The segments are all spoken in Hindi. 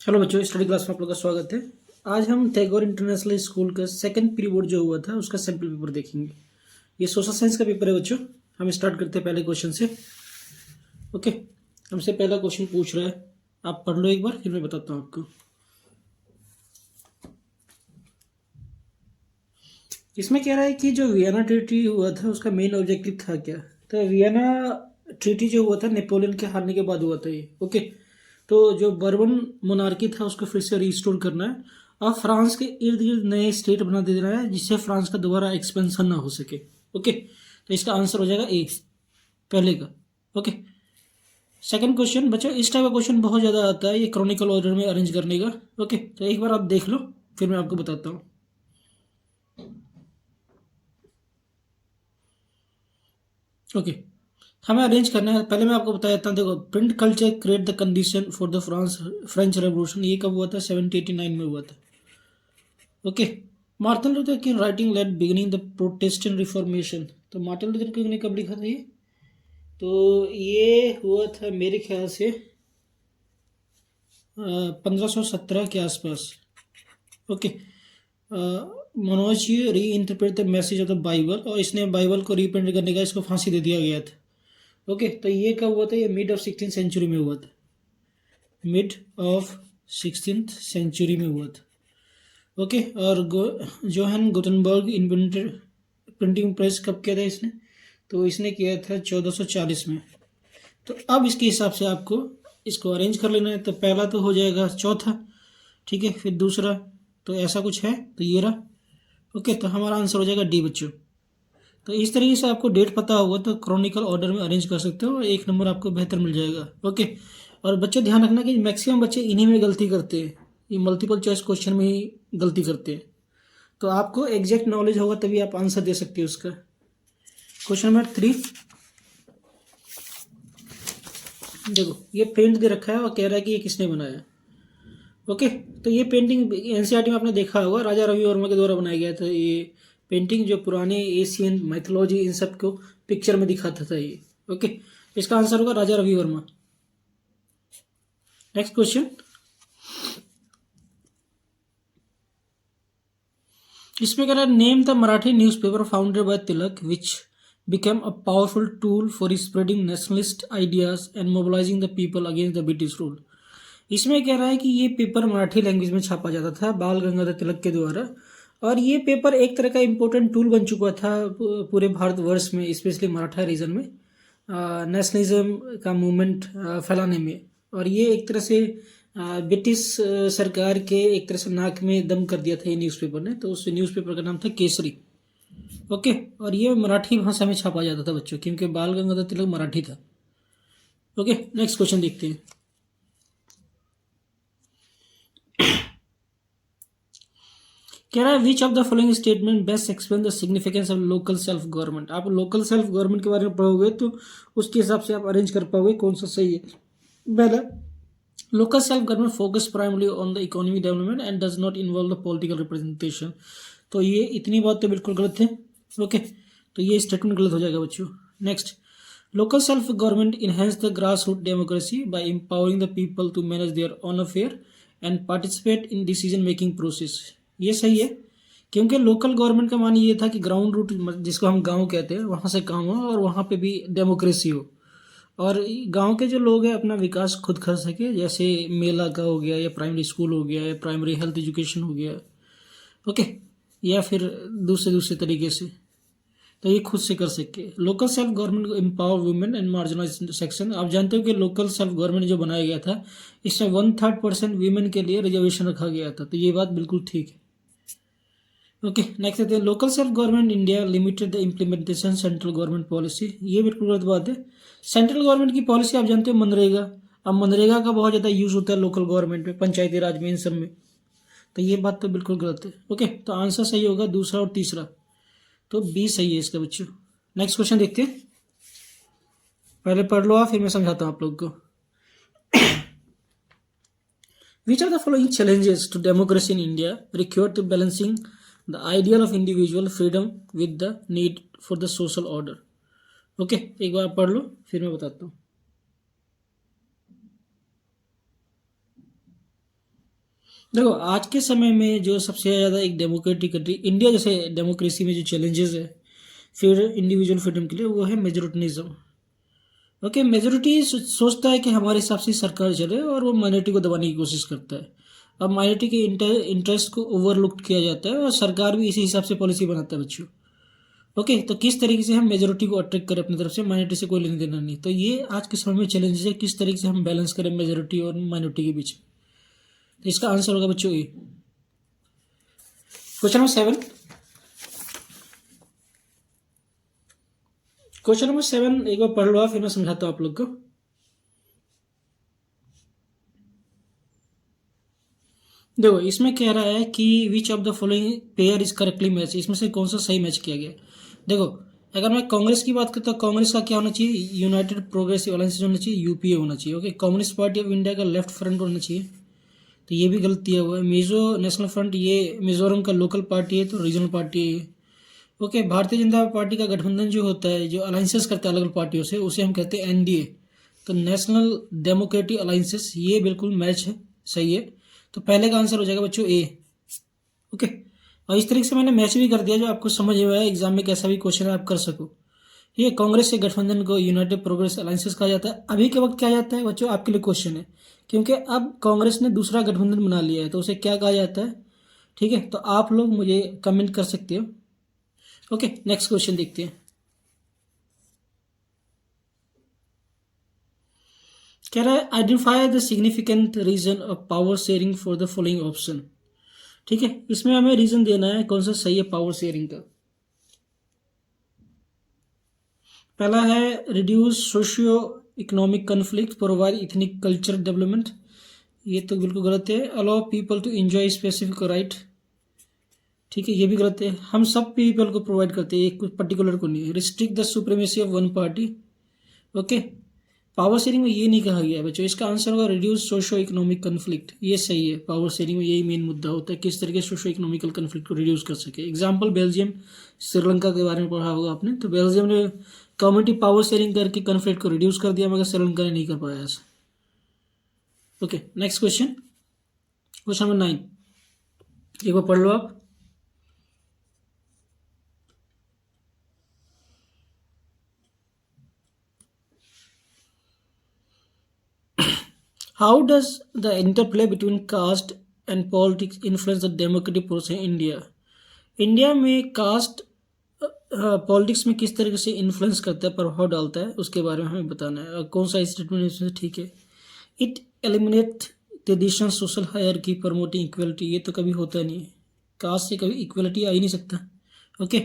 हेलो बच्चों, स्टडी क्लास में आप लोग का स्वागत है। आज हम टैगोर इंटरनेशनल स्कूल का सेकंड प्री बोर्ड जो हुआ था उसका सैम्पल पेपर देखेंगे। ये सोशल साइंस का पेपर है बच्चों। हम स्टार्ट करते हैं पहले क्वेश्चन से। ओके, हमसे पहला क्वेश्चन पूछ रहा है, आप पढ़ लो एक बार फिर मैं बताता हूँ आपको। इसमें कह रहा है कि जो वियना ट्रीटी हुआ था उसका मेन ऑब्जेक्टिव था क्या। तो वियना ट्रीटी जो हुआ था नेपोलियन के हारने के बाद हुआ था ये। ओके, तो जो बर्बन मोनार्की था उसको फिर से रिस्टोर करना है और फ्रांस के इर्द गिर्द नए स्टेट बना देना है जिससे फ्रांस का दोबारा एक्सपेंशन ना हो सके। ओके, तो इसका आंसर हो जाएगा ए, पहले का। ओके, सेकंड क्वेश्चन बच्चों, इस टाइप का क्वेश्चन बहुत ज़्यादा आता है ये क्रॉनिकल ऑर्डर में अरेंज करने का। ओके, तो एक बार आप देख लो फिर मैं आपको बताता हूँ। ओके, हमें अरेंज करना है। पहले मैं आपको बता देता हूँ। देखो, print culture create the condition for the French revolution, ये कब हुआ था? 1789 में हुआ था। Okay, Martin Luther King writing let beginning the Protestant reformation, तो मार्टिन लूथर किंग ने कब लिखा था ये? तो ये हुआ था मेरे ख्याल से 1517 के आसपास। ओके, मनोज जी री interpret the message of the Bible, और इसने बाइबल को रीप्रिंट करने का इसको फांसी दे दिया गया था। ओके, तो ये कब हुआ था? ये मिड ऑफ 16th सेंचुरी में हुआ था। मिड ऑफ 16th सेंचुरी में हुआ था। ओके, और Johan Gutenberg invented printing press कब किया था इसने? तो इसने किया था 1440 में। तो अब इसके हिसाब से आपको इसको अरेंज कर लेना है। तो पहला तो हो जाएगा चौथा, ठीक है, फिर दूसरा, तो ऐसा कुछ है तो ये रहा। ओके, तो हमारा आंसर हो जाएगा डी बच्चों। तो इस तरीके से आपको डेट पता होगा तो क्रॉनिकल ऑर्डर में अरेंज कर सकते हो और एक नंबर आपको बेहतर मिल जाएगा। ओके, और बच्चों ध्यान रखना कि मैक्सिमम बच्चे इन्हीं में गलती करते हैं, ये मल्टीपल चॉइस क्वेश्चन में ही गलती करते हैं। तो आपको एग्जैक्ट नॉलेज होगा तभी आप आंसर दे सकते हो उसका। क्वेश्चन नंबर 3, देखो ये पेंट दे रखा है और कह रहा है कि ये किसने बनाया। ओके, तो ये पेंटिंग एनसीईआरटी में आपने देखा होगा, राजा रवि वर्मा के द्वारा बनाया गया था ये पेंटिंग, जो पुराने एशियन मैथोलॉजी इन सब को पिक्चर में दिखाता था ये। ओके, इसका आंसर होगा राजा रवि वर्मा। नेक्स्ट क्वेश्चन, इसमें कह रहा है name the Marathi newspaper founded by Tilak which became a powerful tool for spreading nationalist ideas and mobilizing the people against the British rule। इसमें कह रहा है कि ये पेपर मराठी लैंग्वेज में छापा जाता था बाल गंगाधर तिलक के द्वारा, और ये पेपर एक तरह का इम्पोर्टेंट टूल बन चुका था पूरे भारतवर्ष में, स्पेशली मराठा रीजन में नेशनलिज्म का मूवमेंट फैलाने में। और ये एक तरह से ब्रिटिश सरकार के एक तरह से नाक में दम कर दिया था ये न्यूज़पेपर ने। तो उस न्यूज़पेपर का नाम था केसरी। ओके, और ये मराठी भाषा में छापा जाता था बच्चों, क्योंकि बाल गंगाधर तिलक मराठी था। ओके, नेक्स्ट क्वेश्चन देखते हैं। कह रहा है which of the following statement best explain the significance of local self government. आप लोकल सेल्फ गवर्नमेंट के बारे में पढ़ोगे तो उसके हिसाब से आप अरेंज कर पाओगे कौन सा सही है। पहला, local self government focus primarily on the economic development and does not involve the political representation. तो ये इतनी बात तो बिल्कुल गलत है। ओके, तो ये स्टेटमेंट गलत हो जाएगा बच्चों। Next, local self government enhance the grass root democracy by empowering the people to manage their own affair and participate in decision making process. ये सही है, क्योंकि लोकल गवर्नमेंट का मान ये था कि ग्राउंड रूट जिसको हम गांव कहते हैं वहां से काम हो और वहां पे भी डेमोक्रेसी हो, और गांव के जो लोग हैं अपना विकास खुद कर सके, जैसे मेला का हो गया या प्राइमरी स्कूल हो गया या प्राइमरी हेल्थ एजुकेशन हो गया। ओके, या फिर दूसरे दूसरे तरीके से, तो ये खुद से कर सके। Local self government empower women and marginalise section. आप जानते हो कि लोकल सेल्फ गवर्नमेंट जो बनाया गया था इसमें 1/3% वीमेन के लिए रिजर्वेशन रखा गया था, तो ये बात बिल्कुल ठीक है। ओके, नेक्स्ट है local self government India limited the implementation central government policy. ये बिल्कुल गलत बात है। सेंट्रल गवर्नमेंट की पॉलिसी आप जानते हो मनरेगा। अब मनरेगा का बहुत ज़्यादा यूज होता है लोकल गवर्नमेंट में, पंचायती राज में, इन सब में। तो ये बात तो बिल्कुल गलत है। ओके, तो आंसर सही होगा दूसरा और तीसरा, तो बी सही है इसका बच्चों। नेक्स्ट क्वेश्चन देखते हैं, पहले पढ़ लो आप फिर मैं समझाता हूँ आप लोग को। Which of the following challenges to democracy in India require to balancing the ideal of individual freedom with the need for the social order? Okay, एक बार पढ़ लो फिर मैं बताता हूँ। देखो आज के समय में जो सबसे ज़्यादा एक डेमोक्रेटिक कंट्री इंडिया जैसे डेमोक्रेसी में जो चैलेंजेस है फिर इंडिविजुअल फ्रीडम के लिए, वो है मेजोरिटनिज्म। ओके, मेजोरिटी सोचता है कि हमारे हिसाब से सरकार चले और वो माइनॉरिटी को दबाने की कोशिश करता है। अब माइनॉरिटी के इंटरेस्ट को ओवरलुक किया जाता है और सरकार भी इसी हिसाब से पॉलिसी बनाता है बच्चों। ओके, तो किस तरीके से हम मेजोरिटी को अट्रैक्ट करें अपनी तरफ से, माइनॉरिटी से कोई लेना देना नहीं। तो ये आज के समय में चैलेंजेस है, किस तरीके से हम बैलेंस करें मेजोरिटी और माइनॉरिटी के बीच में। तो इसका आंसर होगा बच्चों A. Question number 7। Question number 7 एक बार पढ़ लो आप, फिर मैं समझाता हूँ आप लोग को। देखो इसमें कह रहा है कि which of the following pair is correctly match, इसमें से कौन सा सही मैच किया गया। देखो अगर मैं कांग्रेस की बात करता हूँ, कांग्रेस का क्या होना चाहिए, यूनाइटेड प्रोग्रेसिव अलायंस होना चाहिए, यूपीए होना चाहिए। Okay, communist party of India का लेफ्ट फ्रंट होना चाहिए, तो ये भी गलत दिया हुआ है। मिजो नेशनल फ्रंट, ये मिजोरम का लोकल पार्टी है, तो रीजनल पार्टी है। ओके, भारतीय जनता पार्टी का गठबंधन जो होता है, जो अलायंसेस करता है अलग अलग पार्टियों से, उसे हम कहते हैं एनडीए। तो नेशनल डेमोक्रेटिक अलायंसेस, ये बिल्कुल मैच है, सही है। तो पहले का आंसर हो जाएगा बच्चों ए। ओके, और इस तरीके से मैंने मैच भी कर दिया जो आपको समझ में आया, एग्जाम में कैसा भी क्वेश्चन है आप कर सको। ये कांग्रेस के गठबंधन को यूनाइटेड प्रोग्रेस अलायंसेस कहा जाता है। अभी के वक्त क्या जाता है बच्चों, आपके लिए क्वेश्चन है, क्योंकि अब कांग्रेस ने दूसरा गठबंधन बना लिया है, तो उसे क्या कहा जाता है। ठीक है, तो आप लोग मुझे कमेंट कर सकते हो। ओके, नेक्स्ट क्वेश्चन देखते हैं। कह रहा है identify the significant reason of power sharing for the following option. ठीक है, इसमें हमें रीजन देना है कौन सा सही है पावर शेयरिंग का। पहला है reduce socio economic conflict, provide ethnic culture development, ये तो बिल्कुल गलत है। Allow people to enjoy specific right, ठीक है ये भी गलत है। हम सब पीपल को प्रोवाइड करते हैं, एक पर्टिकुलर को नहीं। Restrict the supremacy of one party. Okay, power sharing में ये नहीं कहा गया है बच्चों, इसका आंसर होगा रिड्यूस सोशो इकोनॉमिक कन्फ्लिक्ट, ये सही है। पावर शेयरिंग में यही मेन मुद्दा होता है, किस तरीके से सोशो इकोनॉमिकल कन्फ्लिक्ट को रिड्यूस कर सके। एग्जाम्पल बेल्जियम, श्रीलंका के बारे में पढ़ा होगा आपने, तो बेल्जियम ने कम्युनिटी पावर शेयरिंग करके कन्फ्लिक्ट को रिड्यूस कर दिया, मगर श्रीलंका ने नहीं कर पाया ऐसा। Okay, next question, question number 9, एक बार पढ़ लो आप। How does the interplay between caste and politics influence the democratic process in India? India में कास्ट पॉलिटिक्स में किस तरीके से इन्फ्लुएंस करता है, प्रभाव डालता है, उसके बारे में हमें बताना है। कौन सा स्टेटमेंट इसमें ठीक है। It eliminate traditional social hierarchy promoting equality, ये तो कभी होता नहीं है, कास्ट से कभी इक्वलिटी आ ही नहीं सकता। Okay,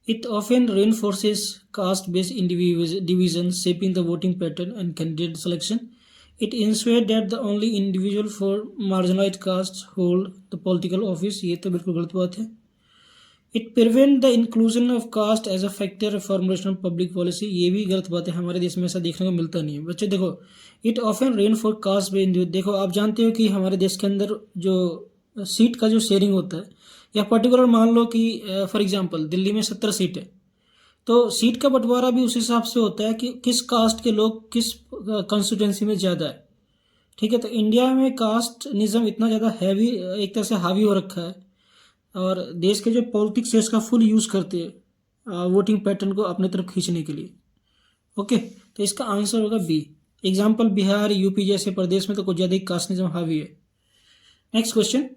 it often reinforces caste based division shaping the voting pattern and candidate selection. It ensured that the only individual for marginalized castes hold the political office, ये तो बिल्कुल गलत बात है। It prevent the inclusion of caste as a factor of formulation of public policy, ये भी गलत बात है, हमारे देश में ऐसा देखने को मिलता नहीं है। बच्चे देखो, it often reinforce caste based individual, देखो आप जानते हो कि हमारे देश के अंदर जो सीट का जो शेयरिंग होता है, या पर्टिकुलर मान लो कि फॉर एग्जांपल दिल्ली में 70 सीट है, तो सीट का बंटवारा भी उस हिसाब से होता है कि किस कास्ट के लोग किस कॉन्स्टिट्यूंसी में ज़्यादा है। ठीक है, तो इंडिया में कास्ट निज़म इतना ज़्यादा हैवी, एक तरह से हावी हो रखा है, और देश के जो पॉलिटिक्स है इसका फुल यूज़ करते हैं वोटिंग पैटर्न को अपने तरफ खींचने के लिए। ओके, तो इसका आंसर होगा बी। एग्जाम्पल बिहार यूपी जैसे प्रदेश में तो कुछ ज़्यादा ही कास्ट निज़म हावी है। Next question,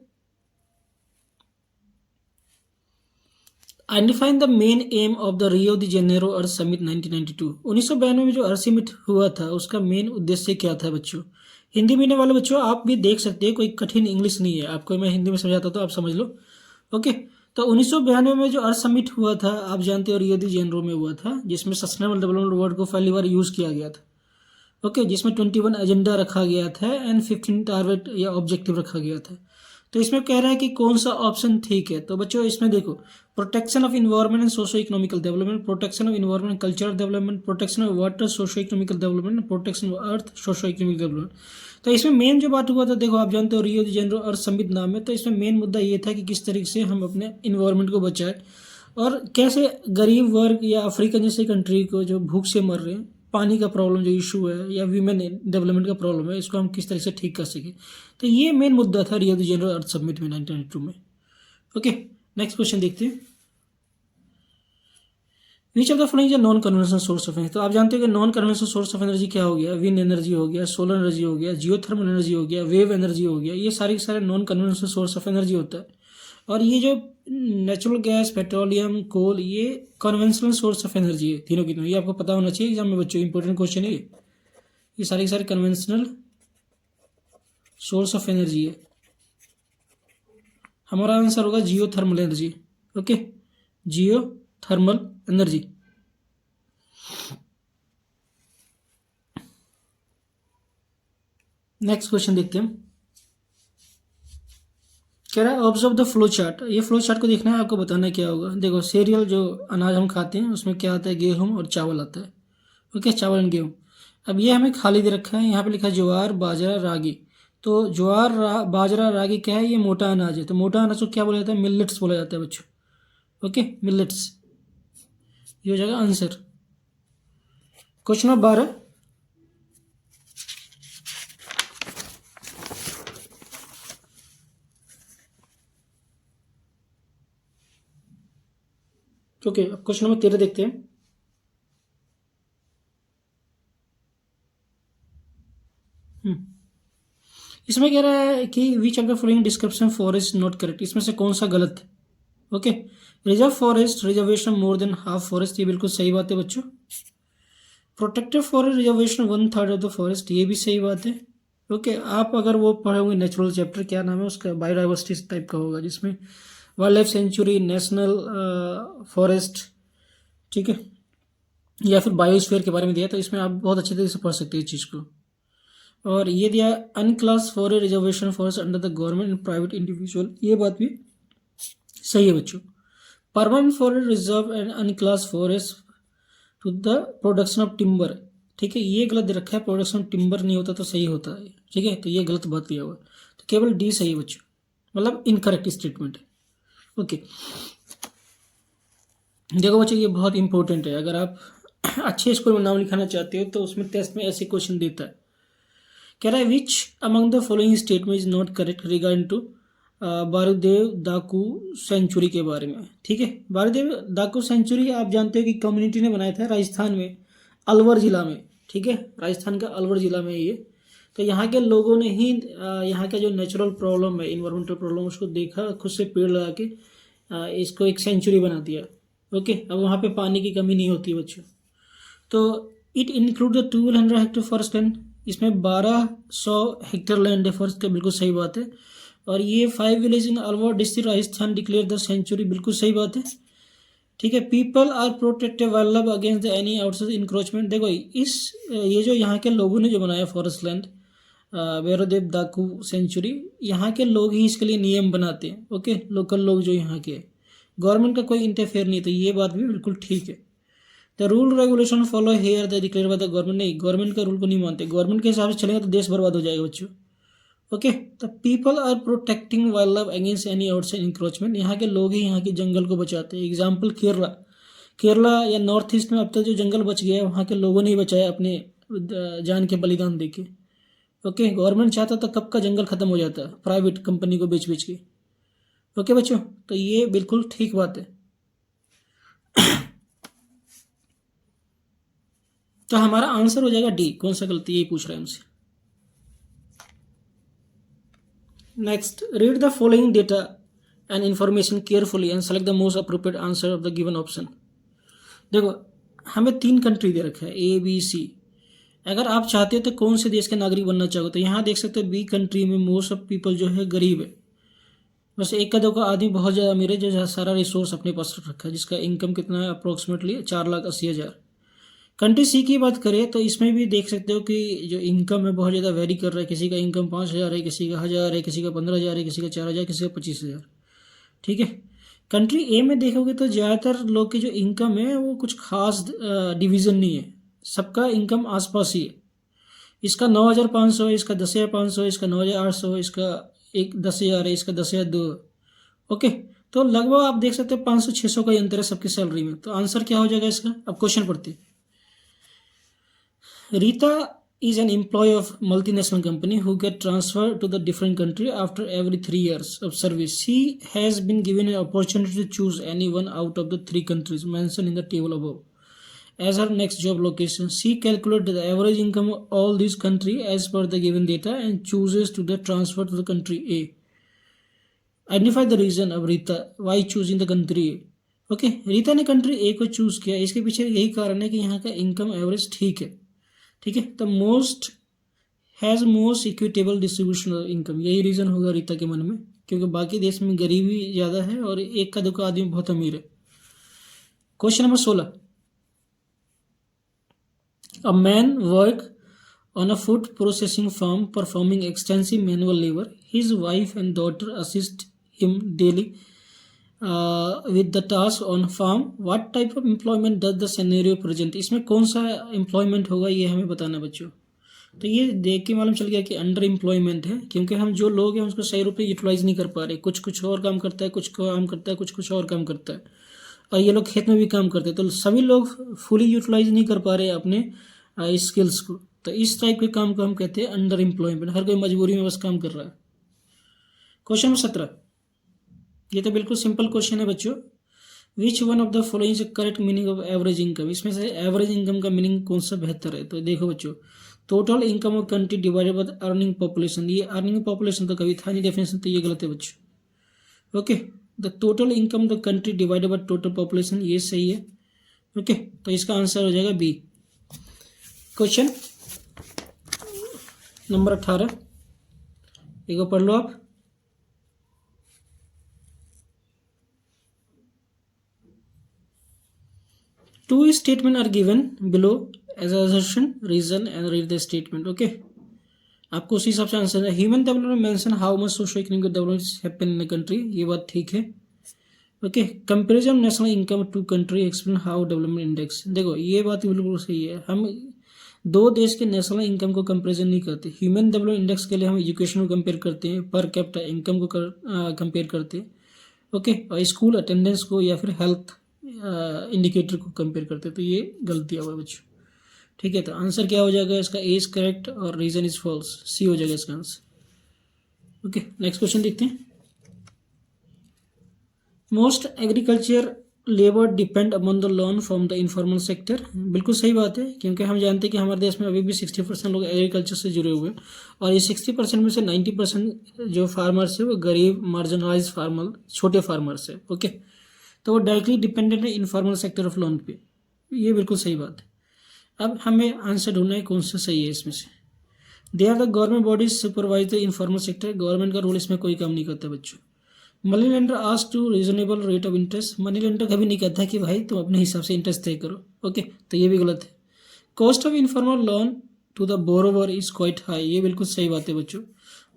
identifying the main M of the Rio the Janeiro earth summit 1992, 1992 में जो अर्थ समिट हुआ था उसका मेन उद्देश्य क्या था बच्चों। हिंदी मीडियम वाले बच्चों आप भी देख सकते हैं, कोई कठिन इंग्लिश नहीं है, आपको मैं हिंदी में समझाता तो आप समझ लो। ओके, तो 1992 में जो अर्थ समिट हुआ था आप जानते हो रियो दी जेनेरो में हुआ था, जिसमें सस्टेनेबल डेवलपमेंट वर्ड को पहली बार यूज़ किया गया था। ओके, जिसमें 21 एजेंडा रखा गया था एंड 15 टारगेट या ऑब्जेक्टिव रखा गया था। तो इसमें कह रहा है कि कौन सा ऑप्शन ठीक है, तो बच्चों इसमें देखो, protection of environment and socio economical development, protection of environment cultural development, protection of water socio economical development, protection of earth socio economic development. तो इसमें मेन जो बात हुआ था, देखो आप जानते हो रियो दी जेनेरो अर्थ समिट नाम है, तो इसमें मेन मुद्दा ये था कि किस तरीके से हम अपने इन्वायरमेंट को बचाएं और कैसे गरीब वर्ग या अफ्रीकन जैसे कंट्री को जो भूख से मर रहे हैं पानी का प्रॉब्लम जो इशू है या वीमेन डेवलपमेंट का प्रॉब्लम है, इसको हम किस तरह से ठीक कर सकें। तो ये मेन मुद्दा था रियो द जेनेरो अर्थ समिट में 1992 में। ओके, नेक्स्ट क्वेश्चन देखते हैं। Which of the following non conventional source of energy. तो आप जानते हो कि non conventional source of energy क्या हो गया, विंड एनर्जी हो गया, सोलर एनर्जी हो गया, जियोथर्मल एनर्जी हो गया, वेव एनर्जी हो गया, ये सारे के सारे non conventional source of energy होता है। और ये जो नेचुरल गैस, पेट्रोलियम, कोल, ये कन्वेंशनल सोर्स ऑफ एनर्जी है तीनों की तीनों। ये आपको पता होना चाहिए एग्जाम में बच्चों, इंपॉर्टेंट क्वेश्चन है ये सारे के सारे कन्वेंशनल सोर्स ऑफ एनर्जी है। हमारा आंसर होगा geothermal energy. Okay, geothermal energy. Next question देखते हैं। कह रहा है ऑब्जर्व द फ्लो चार्ट। ये फ्लो चार्ट को देखना है, आपको बताना क्या होगा। देखो, सीरियल जो अनाज हम खाते हैं उसमें क्या आता है, गेहूं और चावल आता है। ओके, चावल एंड गेहूं। अब ये हमें खाली दे रखा है, यहाँ पे लिखा है ज्वार, बाजरा, रागी। तो ज्वार, बाजरा, रागी क्या है, ये मोटा अनाज है। तो मोटा अनाज को क्या बोला जाता है, मिलेट्स बोला जाता है बच्चों। ओके, मिलेट्स, ये हो जाएगा आंसर। Question number 12। ओके, अब क्वेश्चन नंबर 13 देखते हैं। इसमें कह रहा है कि which of the following description forest not correct. इसमें से कौन सा गलत है। Okay, reserve forest reservation more than half forest, ये बिल्कुल सही बात है बच्चों। Protective forest reservation 1/3 of the forest, ये भी सही बात है। ओके, आप अगर वो पढ़ोगे नेचुरल चैप्टर, क्या नाम है उसका, बायोडाइवर्सिटी टाइप का होगा, जिसमें wild life sanctuary, national forest, ठीक है, या फिर बायोस्फीयर के बारे में दिया, तो इसमें आप बहुत अच्छे तरीके से पढ़ सकते हैं इस चीज़ को। और ये दिया unclass for reservation forest under the government and private individual, ये बात भी सही है बच्चों। Permanent forest reserve and unclass forest to the production of timber, ठीक है, ये गलत दे रखा है, प्रोडक्शन ऑफ टिम्बर नहीं होता तो सही होता है, ठीक है, तो ये गलत बात दिया हुआ है। तो केवल डी सही है बच्चों, मतलब इनकरेक्ट स्टेटमेंट है। ओके, देखो बच्चों, ये बहुत इंपॉर्टेंट है। अगर आप अच्छे स्कूल में नाम लिखाना चाहते हो तो उसमें टेस्ट में ऐसे क्वेश्चन देता है। कह रहा है which among the following statement is not correct regarding to बारूदेव दाकू सेंचुरी के बारे में, ठीक है। बारूदेव दाकू सेंचुरी आप जानते हो कि कम्युनिटी ने बनाया था राजस्थान में, अलवर जिला में, ठीक है, राजस्थान का अलवर जिला में ये। तो यहाँ के लोगों ने ही यहाँ का जो नेचुरल प्रॉब्लम है, इन्वायरमेंटल प्रॉब्लम, उसको देखा, खुद से पेड़ लगा के इसको एक सेंचुरी बना दिया। ओके, अब वहाँ पे पानी की कमी नहीं होती बच्चों। तो it include the 1200 hectare forest land, इसमें 1200 हेक्टेयर लैंड है फॉरेस्ट का, बिल्कुल सही बात है। और ये 5 village in Alwar district Rajasthan declare the sanctuary, बिल्कुल सही बात है, ठीक है। People are protected wild life against the any outside encroachment. देखो, ये जो यहाँ के लोगों ने जो बनाया forest land Bhairavdev Daku sanctuary, यहाँ के लोग ही इसके लिए नियम बनाते हैं। ओके, लोकल लोग जो यहाँ के, गवर्नमेंट का कोई इंटरफेयर नहीं, तो ये बात भी बिल्कुल ठीक है। The rule regulation follow here the declare by the government, नहीं, गवर्नमेंट का रूल को नहीं मानते, गवर्नमेंट के हिसाब से चलेगा तो देश बर्बाद हो जाएगा बच्चों। Okay, the people are protecting wild life against any outside encroachment, यहाँ के लोग ही यहाँ के जंगल को बचाते हैं। एग्जाम्पल केरला या नॉर्थ ईस्ट में अब तक जो जंगल बच गया है, वहाँ के लोगों ने ही बचाया अपने जान के बलिदान दे के। ओके, गवर्नमेंट चाहता तो कब का जंगल खत्म हो जाता है, प्राइवेट कंपनी को बेच बेच के। ओके बच्चों, तो ये बिल्कुल ठीक बात है। तो हमारा आंसर हो जाएगा डी। कौन सा गलती, यही पूछ रहा है हमसे। Next, read the following data and information carefully and select the most appropriate answer of the given option. देखो, हमें 3 कंट्री दे रखा है, ए बी सी। अगर आप चाहते हो तो कौन से देश के नागरिक बनना चाहोगे, तो यहाँ देख सकते हो बी कंट्री में मोस्ट ऑफ पीपल जो है गरीब है। बस एक का 2 का आदमी बहुत ज़्यादा अमीर है, जो सारा रिसोर्स अपने पास रखा है, जिसका इनकम कितना है, अप्रोक्सीमेटली 4,80,000। कंट्री सी की बात करें तो इसमें भी देख सकते हो कि जो इनकम है बहुत ज़्यादा वेरी कर रहा है। किसी का इनकम 5,000 है, किसी का 1,000 है, किसी का 15,000 है, किसी का 4,000, किसी का 25,000, ठीक है। कंट्री ए में देखोगे तो ज़्यादातर लोग की जो इनकम है वो कुछ खास डिवीज़न नहीं है, सबका इनकम आसपास ही है। इसका 9,500 है, इसका 10,500 है, इसका 9,800 है, इसका 10,000 है, इसका 10,200। ओके, तो लगभग आप देख सकते हो 500-600 का ही अंतर है सबकी सैलरी में। तो आंसर क्या हो जाएगा इसका। अब क्वेश्चन पढ़ते हैं। Rita is an employee of multinational company who get transferred to the different country after every 3 years of service. She has been given an opportunity to choose any one out of the 3 countries mentioned in the table above as her next job location. She calculates the average income of all these countries as per the given data and chooses to the transfer to the country A. Identify the reason of Rita why choosing the country A. Okay Rita ने कंट्री ए को चूज किया, इसके पीछे यही कारण है कि यहाँ का इनकम एवरेज ठीक है, ठीक है। तो most has most equitable distribution of income, यही रीज़न होगा रीता के मन में, क्योंकि बाकी देश में गरीबी ज़्यादा है और एक का दो का आदमी बहुत अमीर है। Question number 16, a man work on a food processing farm performing extensive manual labor. His wife and daughter assist him daily with the task on farm. What type of employment does the scenario present? इसमें कौन सा employment होगा ये हमें बताना बच्चों। तो ये देख के मालूम चल गया कि अंडर एम्प्लॉयमेंट है, क्योंकि हम जो लोग हैं उसको सही रूप में यूटिलाइज नहीं कर पा रहे। कुछ और काम करता है, कुछ काम करता है, कुछ और काम करता है, और ये लोग खेत में भी काम करते हैं। तो सभी लोग फुली यूटिलाइज नहीं कर पा रहे अपने स्किल्स को। तो इस टाइप के काम को हम कहते हैं अंडर एम्प्लॉयमेंट। हर कोई मजबूरी में बस काम कर रहा है। क्वेश्चन नंबर 17, ये तो बिल्कुल सिंपल क्वेश्चन है बच्चों। Which one of the following is correct meaning of average income? इसमें से एवरेज इनकम का मीनिंग कौन सा बेहतर है? तो देखो बच्चों, total income of country divided by earning population. ये अर्निंग पॉपुलेशन तो कभी था नहीं डेफिनेशन, तो ये गलत है बच्चों। Okay, the total income the country divided by total population, ये सही है। ओके, तो इसका आंसर हो जाएगा बी। क्वेश्चन नंबर 18, एक बार पढ़ लो आप। Two statements are given below as assertion, reason and read the statement. Okay, आपको उसी हिसाब से आंसर है। Human development mention how much socio economic development happen in the country, ये बात ठीक है। Okay, comparison national income to country explain how development index, देखो ये बात बिल्कुल सही है। हम दो देश के नेशनल इनकम को कंपेरिजन नहीं करते। ह्यूमन डेवलपमेंट इंडेक्स के लिए हम एजुकेशन को कंपेयर करते हैं, पर कैपिटा इनकम को कंपेयर करते हैं। ओके, और स्कूल अटेंडेंस को या फिर हेल्थ इंडिकेटर को कंपेयर करते हैं। तो ये गलती हुआ बच्चों, ठीक है। तो आंसर क्या हो जाएगा इसका? ए इज करेक्ट और रीजन इज फॉल्स, सी हो जाएगा इसका आंसर। ओके, नेक्स्ट क्वेश्चन देखते हैं। Most agriculture labour depend upon the loan from the informal sector, बिल्कुल सही बात है, क्योंकि हम जानते हैं कि हमारे देश में अभी भी 60% लोग एग्रीकल्चर से जुड़े हुए हैं, और ये 60% में से 90% जो फार्मर्स है वो गरीब मार्जिनलाइज फार्मर, छोटे फार्मर्स है। ओके, तो वो डायरेक्टली डिपेंडेंट है इनफॉर्मल सेक्टर ऑफ लोन पे, ये बिल्कुल सही बात है। अब हमें आंसर ढूंढना है कौन सा सही है इसमें से। They are the government bodies supervise the informal sector, government का रोल इसमें कोई काम नहीं करता बच्चों। Money lender ask to reasonable rate of interest, money lender कभी नहीं कहता कि भाई तुम अपने हिसाब से इंटरेस्ट तय करो। ओके, तो ये भी गलत है। Cost of informal loan to the borrower is quite high, ये बिल्कुल सही बात है बच्चों।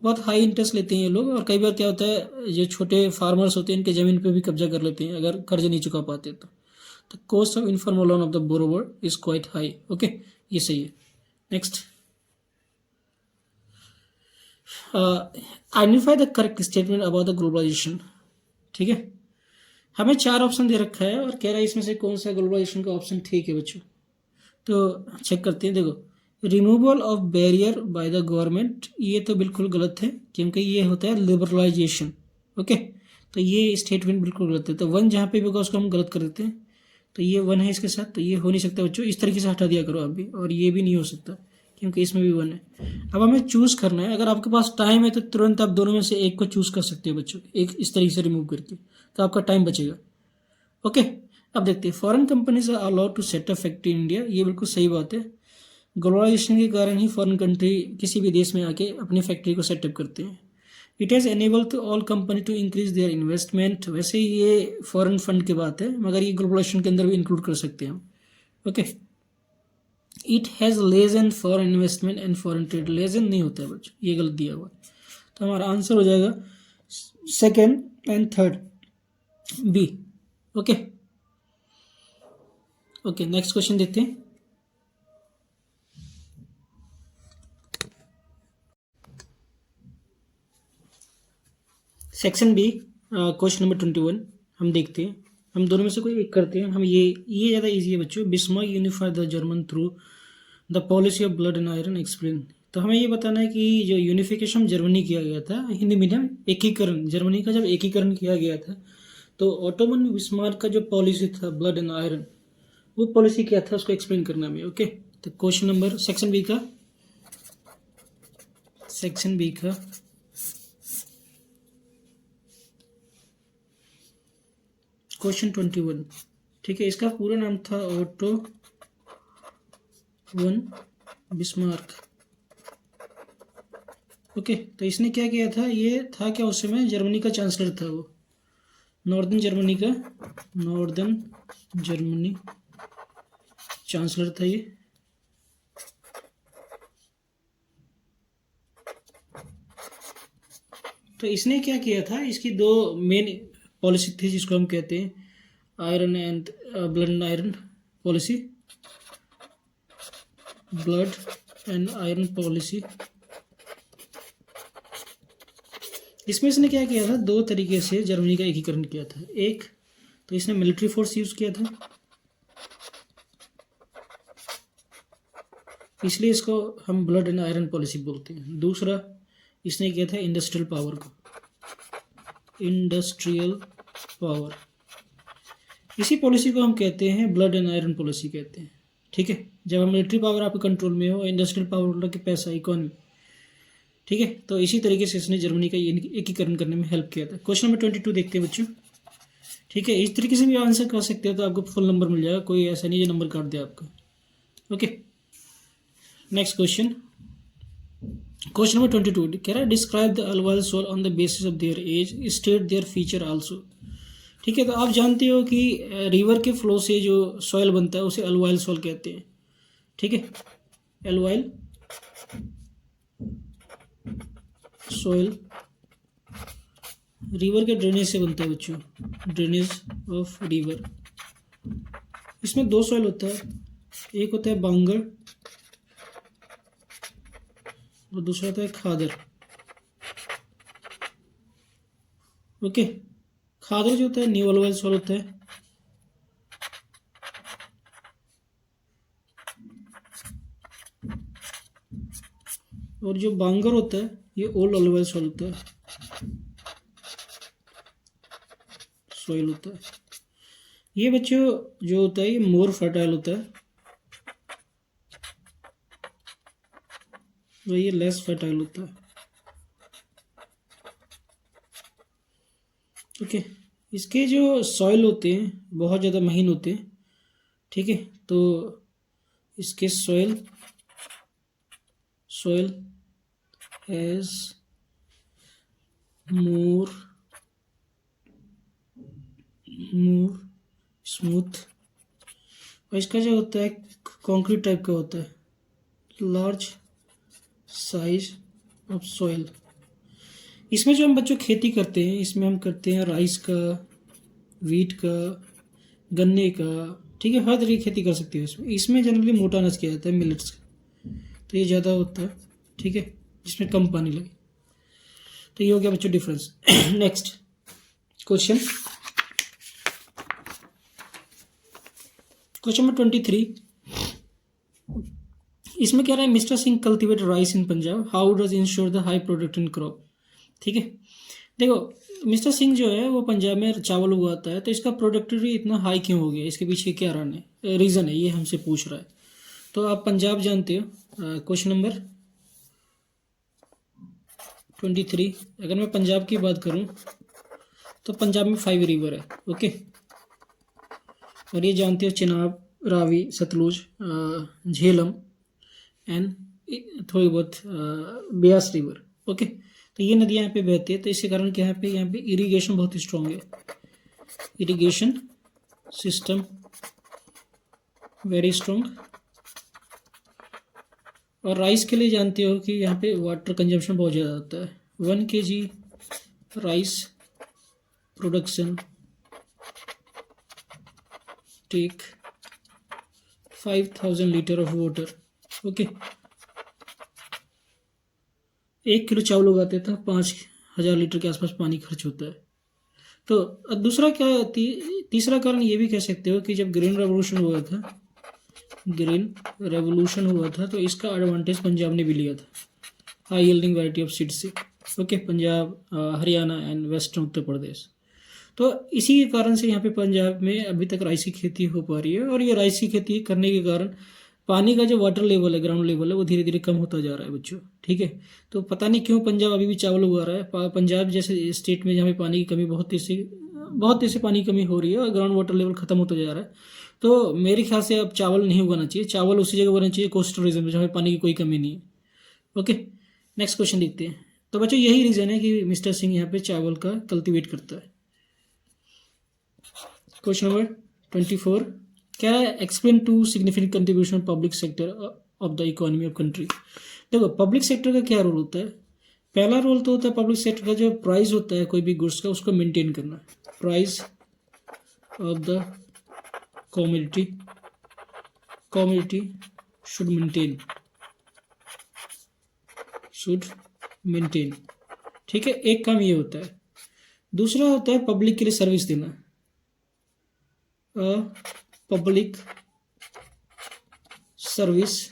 बहुत हाई इंटरेस्ट लेते हैं ये लोग, और कई बार क्या होता है जो छोटे फार्मर्स होते हैं इनके ज़मीन पे भी कब्जा कर लेते हैं अगर कर्ज नहीं चुका पाते तो cost of informal loan of the borrower is quite high. Okay, ये सही है। Next, identify the correct statement about the globalization, ठीक है। हमें 4 ऑप्शन दे रखा है और कह रहा है इसमें से कौन सा ग्लोबलाइजेशन का ऑप्शन ठीक है बच्चों। तो चेक करते हैं। देखो, removal of barrier bye the government, ये तो बिल्कुल गलत है, क्योंकि ये होता है लिबरलाइजेशन। ओके, तो ये स्टेटमेंट बिल्कुल गलत है। तो 1 जहाँ पे भी होगा उसको हम गलत कर देते हैं। तो ये 1 है इसके साथ, तो ये हो नहीं सकता बच्चों। इस तरीके से हटा दिया करो आप भी, और ये भी नहीं हो सकता क्योंकि इसमें भी 1 है। अब हमें चूज करना है, अगर आपके पास टाइम है तो तुरंत आप दोनों में से एक को चूज कर सकते हो बच्चों, एक इस तरीके से रिमूव करके, तो आपका टाइम बचेगा। ओके, अब देखते हैं। Foreign companies are allowed to set up factory in India, ये बिल्कुल सही बात है। ग्लोबलाइजेशन के कारण ही फॉरेन कंट्री किसी भी देश में आके अपनी फैक्ट्री को सेटअप करते हैं। It has enable to all company to increase their investment, वैसे ये फॉरेन फंड की बात है, मगर ये ग्लोबलाइजेशन के अंदर भी इंक्लूड कर सकते हैं हम। Okay, it has lessen foreign investment and foreign trade, lessen नहीं होता है बच्चों, ये गलत दिया हुआ है। तो हमारा आंसर हो जाएगा 2nd and 3rd, B. Okay, okay, next question देखते हैं। सेक्शन बी, क्वेश्चन नंबर 21 हम देखते हैं। हम दोनों में से कोई एक करते हैं। हम ये ज़्यादा इजी है बच्चों। Bismarck unified the German through the policy of blood and iron explain. तो हमें ये बताना है कि जो यूनिफिकेशन जर्मनी किया गया था, हिंदी मीडियम एकीकरण, जर्मनी का जब एकीकरण किया गया था तो ओटोमन बिस्मार्क का जो पॉलिसी था ब्लड एंड आयरन, वो पॉलिसी क्या था उसको एक्सप्लेन करना है। ओके, तो क्वेश्चन नंबर सेक्शन बी का क्वेश्चन 21। ठीक है, इसका पूरा नाम था ओटो वन बिस्मार्क। ओके, तो इसने क्या किया था, ये था क्या उस समय जर्मनी का चांसलर था वो, नॉर्दर्न जर्मनी चांसलर था ये। तो इसने क्या किया था, इसकी दो मेन पॉलिसी थी जिसको हम कहते हैं iron and blood and iron policy, blood and iron policy. इसमें इसने क्या किया था, दो तरीके से जर्मनी का एकीकरण किया था। एक तो इसने मिलिट्री फोर्स यूज किया था, इसलिए इसको हम ब्लड एंड आयरन पॉलिसी बोलते हैं। दूसरा इसने किया था इंडस्ट्रियल पावर, इसी पॉलिसी को हम कहते हैं ब्लड एंड आयरन पॉलिसी कहते हैं। ठीक है, जब हम मिलिट्री पावर आपके कंट्रोल में हो, इंडस्ट्रियल पावर मतलब कि पैसा, इकोनॉमी। ठीक है, तो इसी तरीके से इसने जर्मनी का एकीकरण करने में हेल्प किया था। क्वेश्चन नंबर 22 देखते हैं बच्चों। ठीक है, इस तरीके से भी आंसर कर सकते हो तो आपको फुल नंबर मिल जाएगा, कोई ऐसा नहीं जो नंबर काट दे आपका। ओके, नेक्स्ट क्वेश्चन नंबर 22 कह रहा है describe the alluvial soil on the basis of their age, state their feature also. ठीक है, तो आप जानते हो कि रिवर के फ्लो से जो सॉइल बनता है उसे अलवाइल सॉइल कहते हैं। ठीक है, अलवाइल सॉइल रिवर के ड्रेनेज से बनता है बच्चों, ड्रेनेज ऑफ रिवर। इसमें दो सॉइल होता है, एक होता है बांगर और दूसरा होता है खादर। ओके, खादर जो होता है न्यू अलवाइल सॉइल होता है, और जो बांगर होता है ये ओल्ड अलवाइल सॉइल होता है, ये बच्चों जो होता है ये मोर फर्टाइल होता है और ये लेस फर्टाइल होता है। ओके, इसके जो सॉइल होते हैं बहुत ज़्यादा महीन होते हैं। ठीक है, तो इसके सॉइल हैज़ मोर स्मूथ, और इसका जो होता है कंक्रीट टाइप का होता है, लार्ज साइज ऑफ सॉइल। इसमें जो हम बच्चों खेती करते हैं, इसमें हम करते हैं राइस का, वीट का, गन्ने का। ठीक है, हर तरह की खेती कर सकते हो इसमें जनरली मोटा अनाज किया जाता है, मिलेट्स का, तो ये ज़्यादा होता है। ठीक है, जिसमें कम पानी लगे। तो ये हो गया बच्चों डिफरेंस। Next question number 23। इसमें क्या रहा है, mister Singh cultivate rice in Punjab, how does ensure the high product in crop. ठीक है, देखो मिस्टर सिंह जो है वो पंजाब में चावल उगाता है, तो इसका प्रोडक्टिविटी इतना हाई क्यों हो गया, इसके पीछे क्या रीज़न है, ये हमसे पूछ रहा है। तो आप पंजाब जानते हो। क्वेश्चन नंबर 23, अगर मैं पंजाब की बात करूं तो पंजाब में 5 रिवर है। ओके, और ये जानते हो चिनाब, रावी, सतलुज, झेलम एंड थोड़ी बहुत ब्यास रिवर। ओके, तो ये नदियाँ यहाँ पे बहती है, तो इसके कारण क्या यहाँ पे इरिगेशन बहुत स्ट्रॉन्ग है, इरिगेशन सिस्टम वेरी स्ट्रॉन्ग। और राइस के लिए जानते हो कि यहाँ पे वाटर कंजम्पशन बहुत ज़्यादा होता है, 1 kg rice production take 5000 litre of water. Okay, 1 kilo चावल उगाते तो 5000 लीटर के आसपास पानी खर्च होता है। तो दूसरा क्या तीसरा कारण ये भी कह सकते हो कि जब ग्रीन रेवोल्यूशन हुआ था ग्रीन रेवोल्यूशन हुआ था तो इसका एडवांटेज पंजाब ने भी लिया था high yielding variety of seeds से। Okay, Punjab, Haryana and western Uttar Pradesh. तो इसी के कारण से यहाँ पे पंजाब में अभी तक राइस की खेती हो पा रही है, और ये राइस की खेती करने के कारण पानी का जो वाटर लेवल है, ग्राउंड लेवल है, वो धीरे धीरे कम होता जा रहा है बच्चों। ठीक है, तो पता नहीं क्यों पंजाब अभी भी चावल उगा रहा है। पंजाब जैसे स्टेट में जहाँ पे पानी की कमी बहुत तेज से पानी की कमी हो रही है और ग्राउंड वाटर लेवल खत्म होता जा रहा है, तो मेरे ख्याल से अब चावल नहीं उगाना चाहिए। चावल उसी जगह उगाना चाहिए कोस्टल रीजन में जहाँ पे पानी की कोई कमी नहीं है। ओके, नेक्स्ट क्वेश्चन देखते हैं। तो बच्चों यही रीज़न है कि मिस्टर सिंह यहाँ पे चावल का कल्टीवेट करता है। क्वेश्चन नंबर 24, क्या है? Explain to significant contribution public sector of the economy of country. देखो, पब्लिक सेक्टर का क्या रोल होता है? पहला रोल तो होता है पब्लिक सेक्टर का, जो प्राइस होता है कोई भी गुड्स का, उसको मेंटेन करना। Price of the commodity should maintain. ठीक है, एक काम ये होता है। दूसरा होता है पब्लिक के लिए सर्विस देना, पब्लिक सर्विस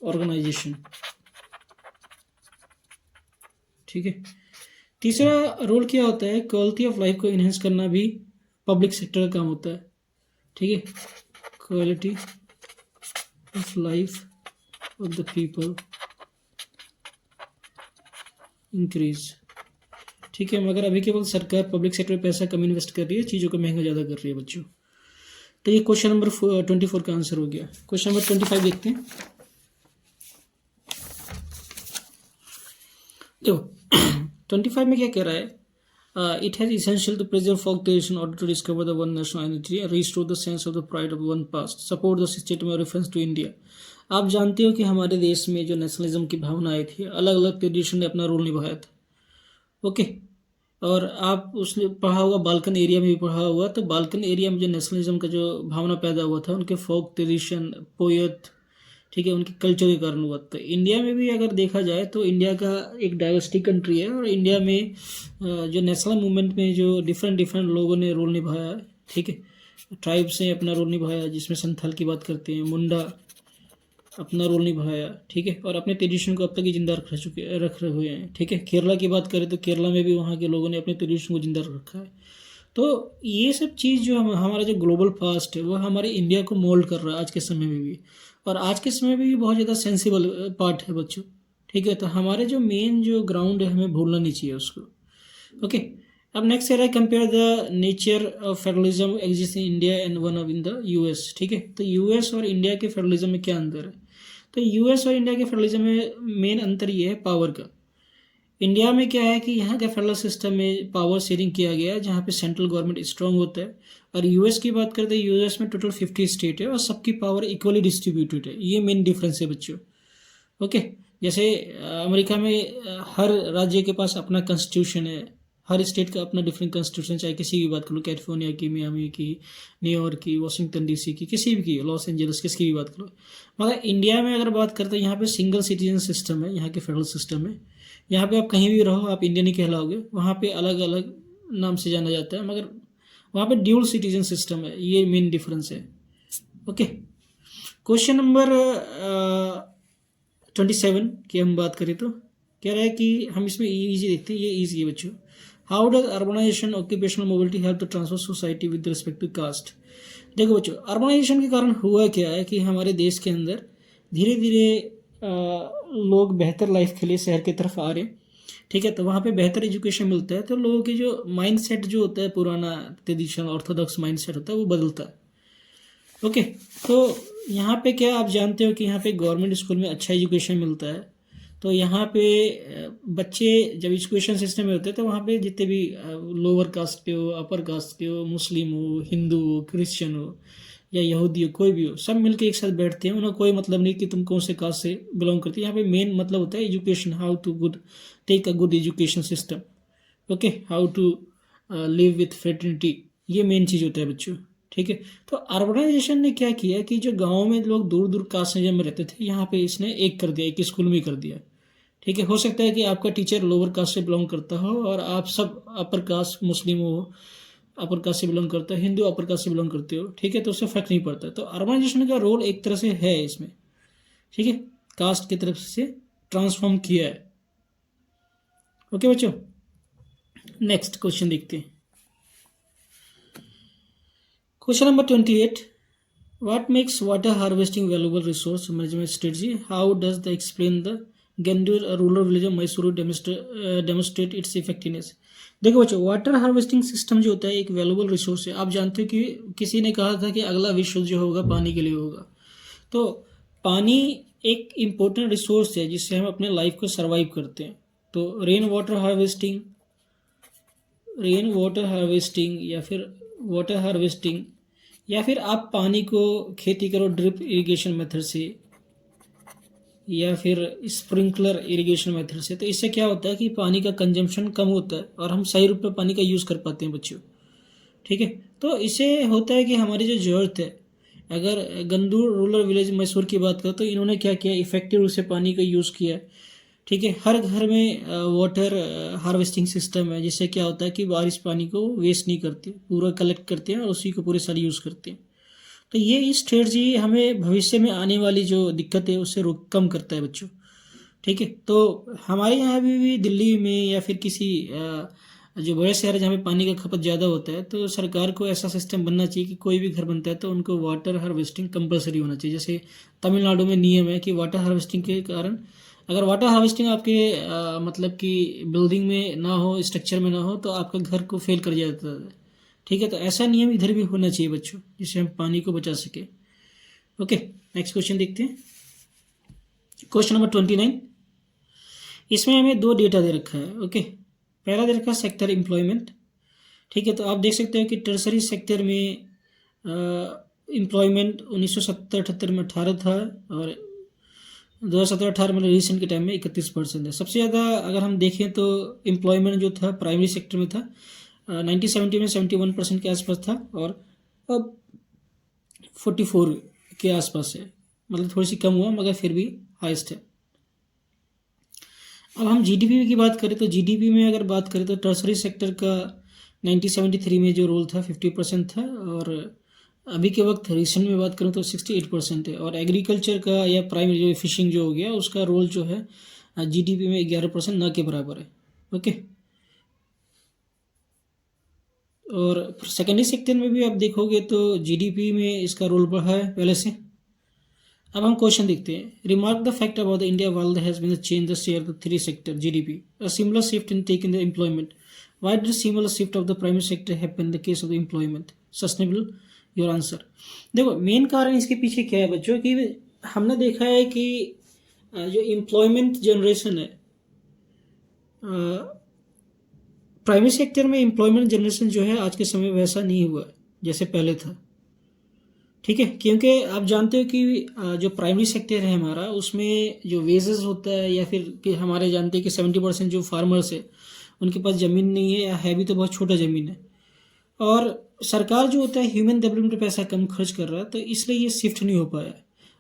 ऑर्गेनाइजेशन। ठीक है, तीसरा रोल क्या होता है? क्वालिटी ऑफ लाइफ को इन्हेंस करना भी पब्लिक सेक्टर का काम होता है। ठीक है, quality of life of the people increase. ठीक है, मगर अभी केवल सरकार पब्लिक सेक्टर में पैसा कम इन्वेस्ट कर रही है, चीज़ों को महंगा ज़्यादा कर रही है बच्चों। तो ये क्वेश्चन नंबर 24 का आंसर हो गया। क्वेश्चन नंबर 25 देखते हैं। देखो 25 में क्या कह रहा है? It has essential to preserve folk tradition order to discover the one national identity and restore the sense of the pride of one past, support the system of reference to India. आप जानते हो कि हमारे देश में जो नेशनलिज्म की भावना आई थी, अलग अलग ट्रेडिशन ने अपना रोल निभाया था। ओके, और आप उसने पढ़ा होगा, बाल्कन एरिया में भी पढ़ा होगा, तो बाल्कन एरिया में जो नेशनलिज्म का जो भावना पैदा हुआ था, उनके फोक ट्रेडिशन, पोएट, ठीक है, उनके कल्चर के कारण हुआ। तो इंडिया में भी अगर देखा जाए तो इंडिया का एक डाइवर्सिटी कंट्री है, और इंडिया में जो नेशनल मूवमेंट में जो डिफरेंट लोगों ने रोल निभाया है, ठीक है, ट्राइब्स ने अपना रोल निभाया, जिसमें संथाल की बात करते हैं, मुंडा अपना रोल निभाया। ठीक है, और अपने ट्रेडिशन को अब तक ही जिंदा रख रहे हुए हैं। ठीक है, केरला की बात करें तो केरला में भी वहाँ के लोगों ने अपने ट्रेडिशन को जिंदा रखा है। तो ये सब चीज़ जो हमारा जो ग्लोबल पास्ट है, वो हमारे इंडिया को मोल्ड कर रहा है आज के समय में भी, और आज के समय में भी बहुत ज़्यादा सेंसिबल पार्ट है बच्चों। ठीक है, तो हमारे जो मेन जो ग्राउंड है, हमें भूलना नहीं चाहिए उसको। ओके, अब नेक्स्ट है compare the nature of federalism exist in India and one of in the US. ठीक है, तो यूएस और इंडिया के फेडरलिज्म में क्या अंतर है? तो यूएस और इंडिया के फेडरलिज्म में मेन अंतर ये है पावर का। इंडिया में क्या है कि यहाँ के फेडरल सिस्टम में पावर शेयरिंग किया गया है, जहाँ पे सेंट्रल गवर्नमेंट स्ट्रांग होता है। और यूएस की बात करते हैं, यूएस में टोटल 50 स्टेट है और सबकी पावर इक्वली डिस्ट्रीब्यूटेड है। ये मेन डिफरेंस है बच्चों। ओके, जैसे अमेरिका में हर राज्य के पास अपना कॉन्स्टिट्यूशन है, हर स्टेट का अपना डिफरेंट कॉन्स्टिट्यूशन, चाहे किसी की बात कर लो, कैलिफोर्निया की, मियामी की, न्यूयॉर्क की, वाशिंगटन डीसी की, किसी भी की, लॉस एंजल्स, किसकी भी बात करो। मगर इंडिया में अगर बात करते हैं, यहाँ पे सिंगल सिटीजन सिस्टम है, यहाँ के फेडरल सिस्टम है। यहाँ पे आप कहीं भी रहो, आप इंडियन ही कहलाओगे। वहाँ पे अलग अलग नाम से जाना जाता है, मगर वहाँ पे ड्यूल सिटीजन सिस्टम है। ये मेन डिफरेंस है। ओके, क्वेश्चन नंबर 27 की हम बात करें तो कह रहा है कि हम इसमें ईजी देखते हैं। ये ईजी है बच्चों। How does urbanization occupational mobility help to transfer society with respect to caste. देखो बच्चों, अर्बनाइजेशन के कारण हुआ क्या है कि हमारे देश के अंदर धीरे धीरे लोग बेहतर लाइफ के लिए शहर की तरफ आ रहे हैं। ठीक है, तो वहाँ पे बेहतर एजुकेशन मिलता है, तो लोगों की जो माइंड सेट जो होता है, पुराना ट्रेडिशनल ऑर्थोडॉक्स माइंड सेट होता है, वो बदलता है। ओके, तो यहाँ पे क्या आप जानते हो कि यहाँ पे गवर्नमेंट स्कूल में अच्छा एजुकेशन मिलता है। तो यहाँ पे बच्चे जब एजुकेशन सिस्टम में होते हैं, तो वहाँ पे जितने भी लोअर कास्ट के हो, अपर कास्ट के हो, मुस्लिम हो, हिंदू हो, क्रिश्चियन हो या यहूदी हो, कोई भी हो, सब मिलके एक साथ बैठते हैं। उन्हें कोई मतलब नहीं कि तुम कौन से कास्ट से बिलोंग करते हैं। यहाँ पे मेन मतलब होता है education, how to good take a good education system. Okay, how to live with fraternity, ये मेन चीज़ होता है बच्चों। ठीक है, तो अर्बनाइजेशन ने क्या किया कि जो गाँव में लोग दूर दूर कास्ट में रहते थे, यहाँ पे इसने एक कर दिया, एक स्कूल में कर दिया। ठीक है, हो सकता है कि आपका टीचर लोअर कास्ट से बिलोंग करता हो और आप सब अपर कास्ट मुस्लिम हो, अपर कास्ट से बिलोंग करते हो, हिंदू अपर कास्ट से बिलोंग करते हो, ठीक है, तो उससे फर्क नहीं पड़ता। तो अर्बनाइजेशन का रोल एक तरह से है इसमें, ठीक है, कास्ट की तरफ से ट्रांसफॉर्म किया है। ओके बच्चों, नेक्स्ट क्वेश्चन देखते हैं। Question number 28, what makes water harvesting valuable resource management strategy? How does the explain the Gandur rural village of Mysuru demonstrate its effectiveness? देखो बच्चों, वाटर हार्वेस्टिंग सिस्टम जो होता है एक वैल्यूबल रिसोर्स है। आप जानते हो कि किसी ने कहा था कि अगला विश्व जो होगा पानी के लिए होगा। तो पानी एक इम्पोर्टेंट रिसोर्स है जिससे हम अपने लाइफ को सर्वाइव करते हैं। तो रेन वाटर हार्वेस्टिंग या फिर वाटर हार्वेस्टिंग, या फिर आप पानी को खेती करो ड्रिप इरिगेशन मेथड से या फिर स्प्रिंकलर इरिगेशन मेथड से, तो इससे क्या होता है कि पानी का कंजम्पशन कम होता है और हम सही रूप में पानी का यूज़ कर पाते हैं बच्चों, ठीक है। तो इससे होता है कि हमारी जो ज़रूरत है, अगर गंदूर रूरल विलेज मैसूर की बात करें तो इन्होंने क्या किया, इफेक्टिव रूप से पानी का यूज़ किया, ठीक है। हर घर में वाटर हार्वेस्टिंग सिस्टम है, जिससे क्या होता है कि बारिश पानी को वेस्ट नहीं करती, पूरा कलेक्ट करते हैं और उसी को पूरे साल यूज़ करते हैं। तो ये स्ट्रेटजी हमें भविष्य में आने वाली जो दिक्कत है उससे रोक कम करता है बच्चों, ठीक है। तो हमारे यहाँ भी दिल्ली में या फिर किसी जो बड़े शहर है जहाँ पे पानी का खपत ज़्यादा होता है, तो सरकार को ऐसा सिस्टम बनना चाहिए कि कोई भी घर बनता है तो उनको वाटर हार्वेस्टिंग कंपलसरी होना चाहिए। जैसे तमिलनाडु में नियम है कि वाटर हार्वेस्टिंग के कारण, अगर वाटर हार्वेस्टिंग आपके मतलब कि बिल्डिंग में ना हो, स्ट्रक्चर में ना हो, तो आपका घर को फेल कर जाता है, ठीक है। तो ऐसा नियम इधर भी होना चाहिए बच्चों, जिससे हम पानी को बचा सके। ओके, नेक्स्ट क्वेश्चन देखते हैं। क्वेश्चन नंबर 29, इसमें हमें दो डेटा दे रखा है। ओके, पहला दे रखा है सेक्टर एम्प्लॉयमेंट, ठीक है। तो आप देख सकते हो कि टर्सरी सेक्टर में एम्प्लॉयमेंट 1970-78 में 18 था और 2017-18 में रिसेंट के टाइम में 31% है। सबसे ज़्यादा अगर हम देखें तो एम्प्लॉयमेंट जो था प्राइमरी सेक्टर में था, 1970 में 71% के आसपास था और अब 44 के आसपास है, मतलब थोड़ी सी कम हुआ मगर फिर भी हाईएस्ट है। अब हम जीडीपी की बात करें तो जीडीपी में अगर बात करें तो टर्सरी सेक्टर का 1973 में जो रोल था 50% था और अभी के वक्त रिसेंट में बात करूँ तो 68% है। और एग्रीकल्चर का या प्राइमरी जो फिशिंग जो हो गया उसका रोल जो है जीडीपी में 11% ना के बराबर है। ओके, और सेकेंडरी सेक्टर में भी आप देखोगे तो जीडीपी में इसका रोल बढ़ा है पहले से। अब हम क्वेश्चन देखते हैं। Remark the fact about the India world has been change the share the three sector GDP, a similar shift in take in the employment, why did similar shift of the primary sector happen in the case of the employment, sustainable your answer. देखो मेन कारण इसके पीछे क्या है बच्चों कि हमने देखा है कि जो एम्प्लॉयमेंट जनरेशन है, प्राइमरी सेक्टर में एम्प्लॉयमेंट जनरेशन जो है आज के समय वैसा नहीं हुआ जैसे पहले था, ठीक है। क्योंकि आप जानते हो कि जो प्राइमरी सेक्टर है हमारा उसमें जो वेजेस होता है या फिर कि हमारे जानते हैं कि 70% जो फार्मर्स है उनके पास ज़मीन नहीं है या है भी तो बहुत छोटा ज़मीन है, और सरकार जो होता है ह्यूमन डेवलपमेंट पे पैसा कम खर्च कर रहा है, तो इसलिए ये शिफ्ट नहीं हो पाया।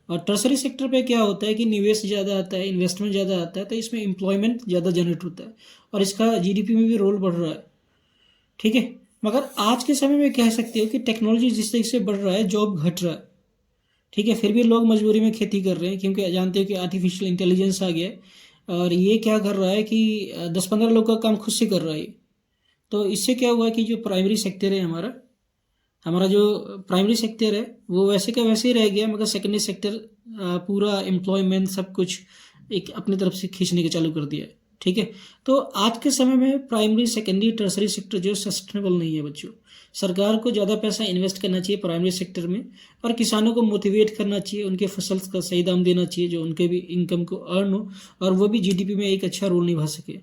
और टर्सरी सेक्टर पे क्या होता है कि निवेश ज़्यादा आता है, इन्वेस्टमेंट ज़्यादा आता है, तो इसमें एम्प्लॉयमेंट ज़्यादा जनरेट होता है और इसका जीडीपी में भी रोल बढ़ रहा है, ठीक है। मगर आज के समय में कह सकते हो कि टेक्नोलॉजी जिस तरीके से बढ़ रहा है जॉब घट रहा है, ठीक है। फिर भी लोग मजबूरी में खेती कर रहे हैं क्योंकि जानते हो कि आर्टिफिशियल इंटेलिजेंस आ गया है और ये क्या कर रहा है कि 10-15 लोग का काम खुद से कर रहा है। तो इससे क्या हुआ कि जो प्राइमरी सेक्टर है हमारा हमारा जो प्राइमरी सेक्टर है वो वैसे का वैसे ही रह गया, मगर सेकेंडरी सेक्टर पूरा एम्प्लॉयमेंट सब कुछ एक अपनी तरफ से खींचने के चालू कर दिया है, ठीक है। तो आज के समय में प्राइमरी सेकेंडरी टर्सरी सेक्टर जो सस्टेनेबल नहीं है बच्चों। सरकार को ज़्यादा पैसा इन्वेस्ट करना चाहिए प्राइमरी सेक्टर में और किसानों को मोटिवेट करना चाहिए, उनके फसल का सही दाम देना चाहिए जो उनके भी इनकम को अर्न हो और वो भी जीडीपी में एक अच्छा रोल निभा सके।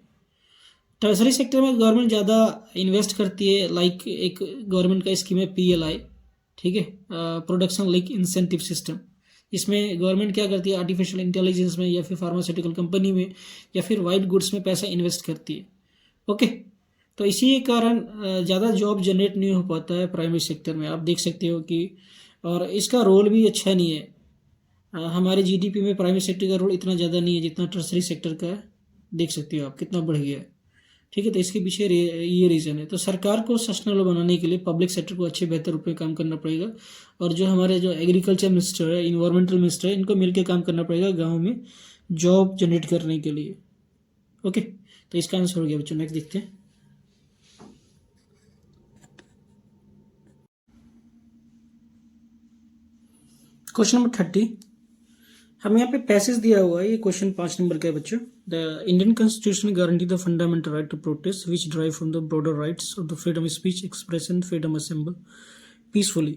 टर्सरी सेक्टर में गवर्नमेंट ज़्यादा इन्वेस्ट करती है, लाइक एक गवर्नमेंट का स्कीम है पीएलआई, ठीक है, प्रोडक्शन लिंक इंसेंटिव सिस्टम। इसमें गवर्नमेंट क्या करती है आर्टिफिशियल इंटेलिजेंस में या फिर फार्मास्यूटिकल कंपनी में या फिर वाइट गुड्स में पैसा इन्वेस्ट करती है। ओके, तो इसी के कारण ज़्यादा जॉब जनरेट नहीं हो पाता है प्राइमरी सेक्टर में, आप देख सकते हो कि, और इसका रोल भी अच्छा नहीं है। हमारे जीडीपी में प्राइमरी सेक्टर का रोल इतना ज़्यादा नहीं है जितना टर्सरी सेक्टर का है, देख सकते हो आप कितना बढ़ गया है, ठीक है, तो इसके पीछे ये रीज़न है। तो सरकार को सस्टेनेबल बनाने के लिए पब्लिक सेक्टर को अच्छे बेहतर रूप में काम करना पड़ेगा, और जो हमारे जो एग्रीकल्चर मिनिस्टर है, इन्वायरमेंटल मिनिस्टर है, इनको मिलकर काम करना पड़ेगा गाँव में जॉब जनरेट करने के लिए। ओके, तो इसका आंसर हो गया बच्चों। नेक्स्ट देखते हैं। क्वेश्चन नंबर 30, हमें यहाँ पे पैसेज दिया हुआ है। ये क्वेश्चन 5 नंबर का है बच्चों। The Indian constitution guarantee the fundamental right to protest which derive from the broader rights of the freedom of speech, expression, freedom assemble peacefully.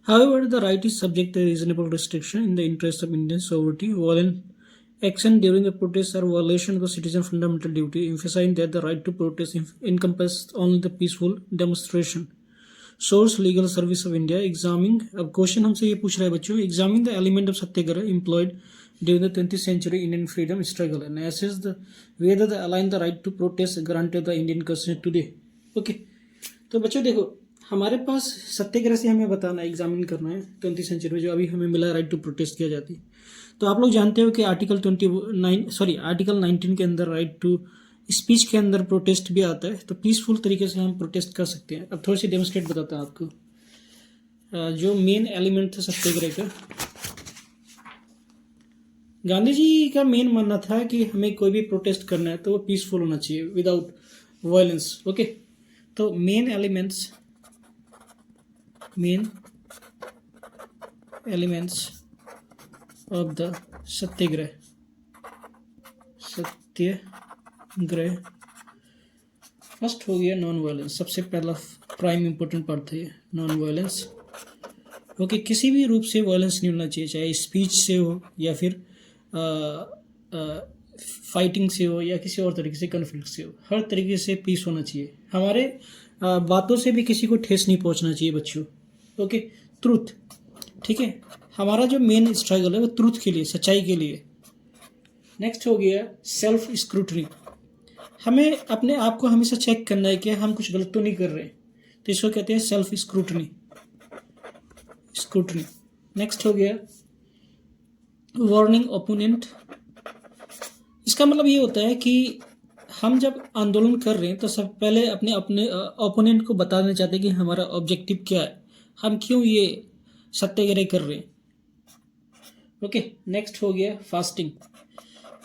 However, the right is subject to reasonable restriction in the interest of Indian sovereignty. Violent action during a protest or violation of the citizen's fundamental duty, emphasizing that the right to protest encompasses only the peaceful demonstration. Source legal service of India examine. अब क्वेश्चन हमसे ये पूछ रहा है बच्चों, examine the element of satyagraha employed during the 20th century Indian freedom struggle and assess the whether the align the right to protest granted the Indian constitution today. Okay, तो बच्चों देखो, हमारे पास सत्याग्रह से हमें बताना है, एग्जामिन करना है 20th सेंचुरी में जो अभी हमें मिला राइट टू प्रोटेस्ट किया जाती है। तो आप लोग जानते हो कि आर्टिकल 19 के अंदर राइट टू स्पीच के अंदर प्रोटेस्ट भी आता है। तो पीसफुल तरीके से हम प्रोटेस्ट कर सकते हैं। अब थोड़ी सी डेमोस्ट्रेट बताता हूँ आपको। जो मेन एलिमेंट था सत्याग्रह का, गांधी जी का मेन मानना था कि हमें कोई भी प्रोटेस्ट करना है तो वो पीसफुल होना चाहिए, विदाउट वायलेंस। ओके, तो main elements of the Satyagraha first हो गया नॉन वायलेंस। सबसे पहला प्राइम इंपॉर्टेंट पार्ट था ये, नॉन वायलेंस। ओके, किसी भी रूप से वायलेंस नहीं होना चाहिए, चाहे स्पीच से हो या फिर फाइटिंग से हो या किसी और तरीके से कन्फ्लिक्ट से हो। हर तरीके से पीस होना चाहिए। हमारे बातों से भी किसी को ठेस नहीं पहुंचना चाहिए बच्चों। ओके, ट्रूथ, ठीक है, हमारा जो मेन स्ट्रगल है वो ट्रूथ के लिए, सच्चाई के लिए। नेक्स्ट हो गया सेल्फ स्क्रूटनी। हमें अपने आप को हमेशा चेक करना है कि हम कुछ गलत तो नहीं कर रहे, तो इसको कहते हैं सेल्फ स्क्रूटनी। नेक्स्ट हो गया वार्निंग ओपोनेंट। इसका मतलब ये होता है कि हम जब आंदोलन कर रहे हैं तो सब पहले अपने ओपोनेंट को बताना चाहते हैं कि हमारा ऑब्जेक्टिव क्या है, हम क्यों ये सत्याग्रह कर रहे हैं। ओके, नेक्स्ट हो गया फास्टिंग।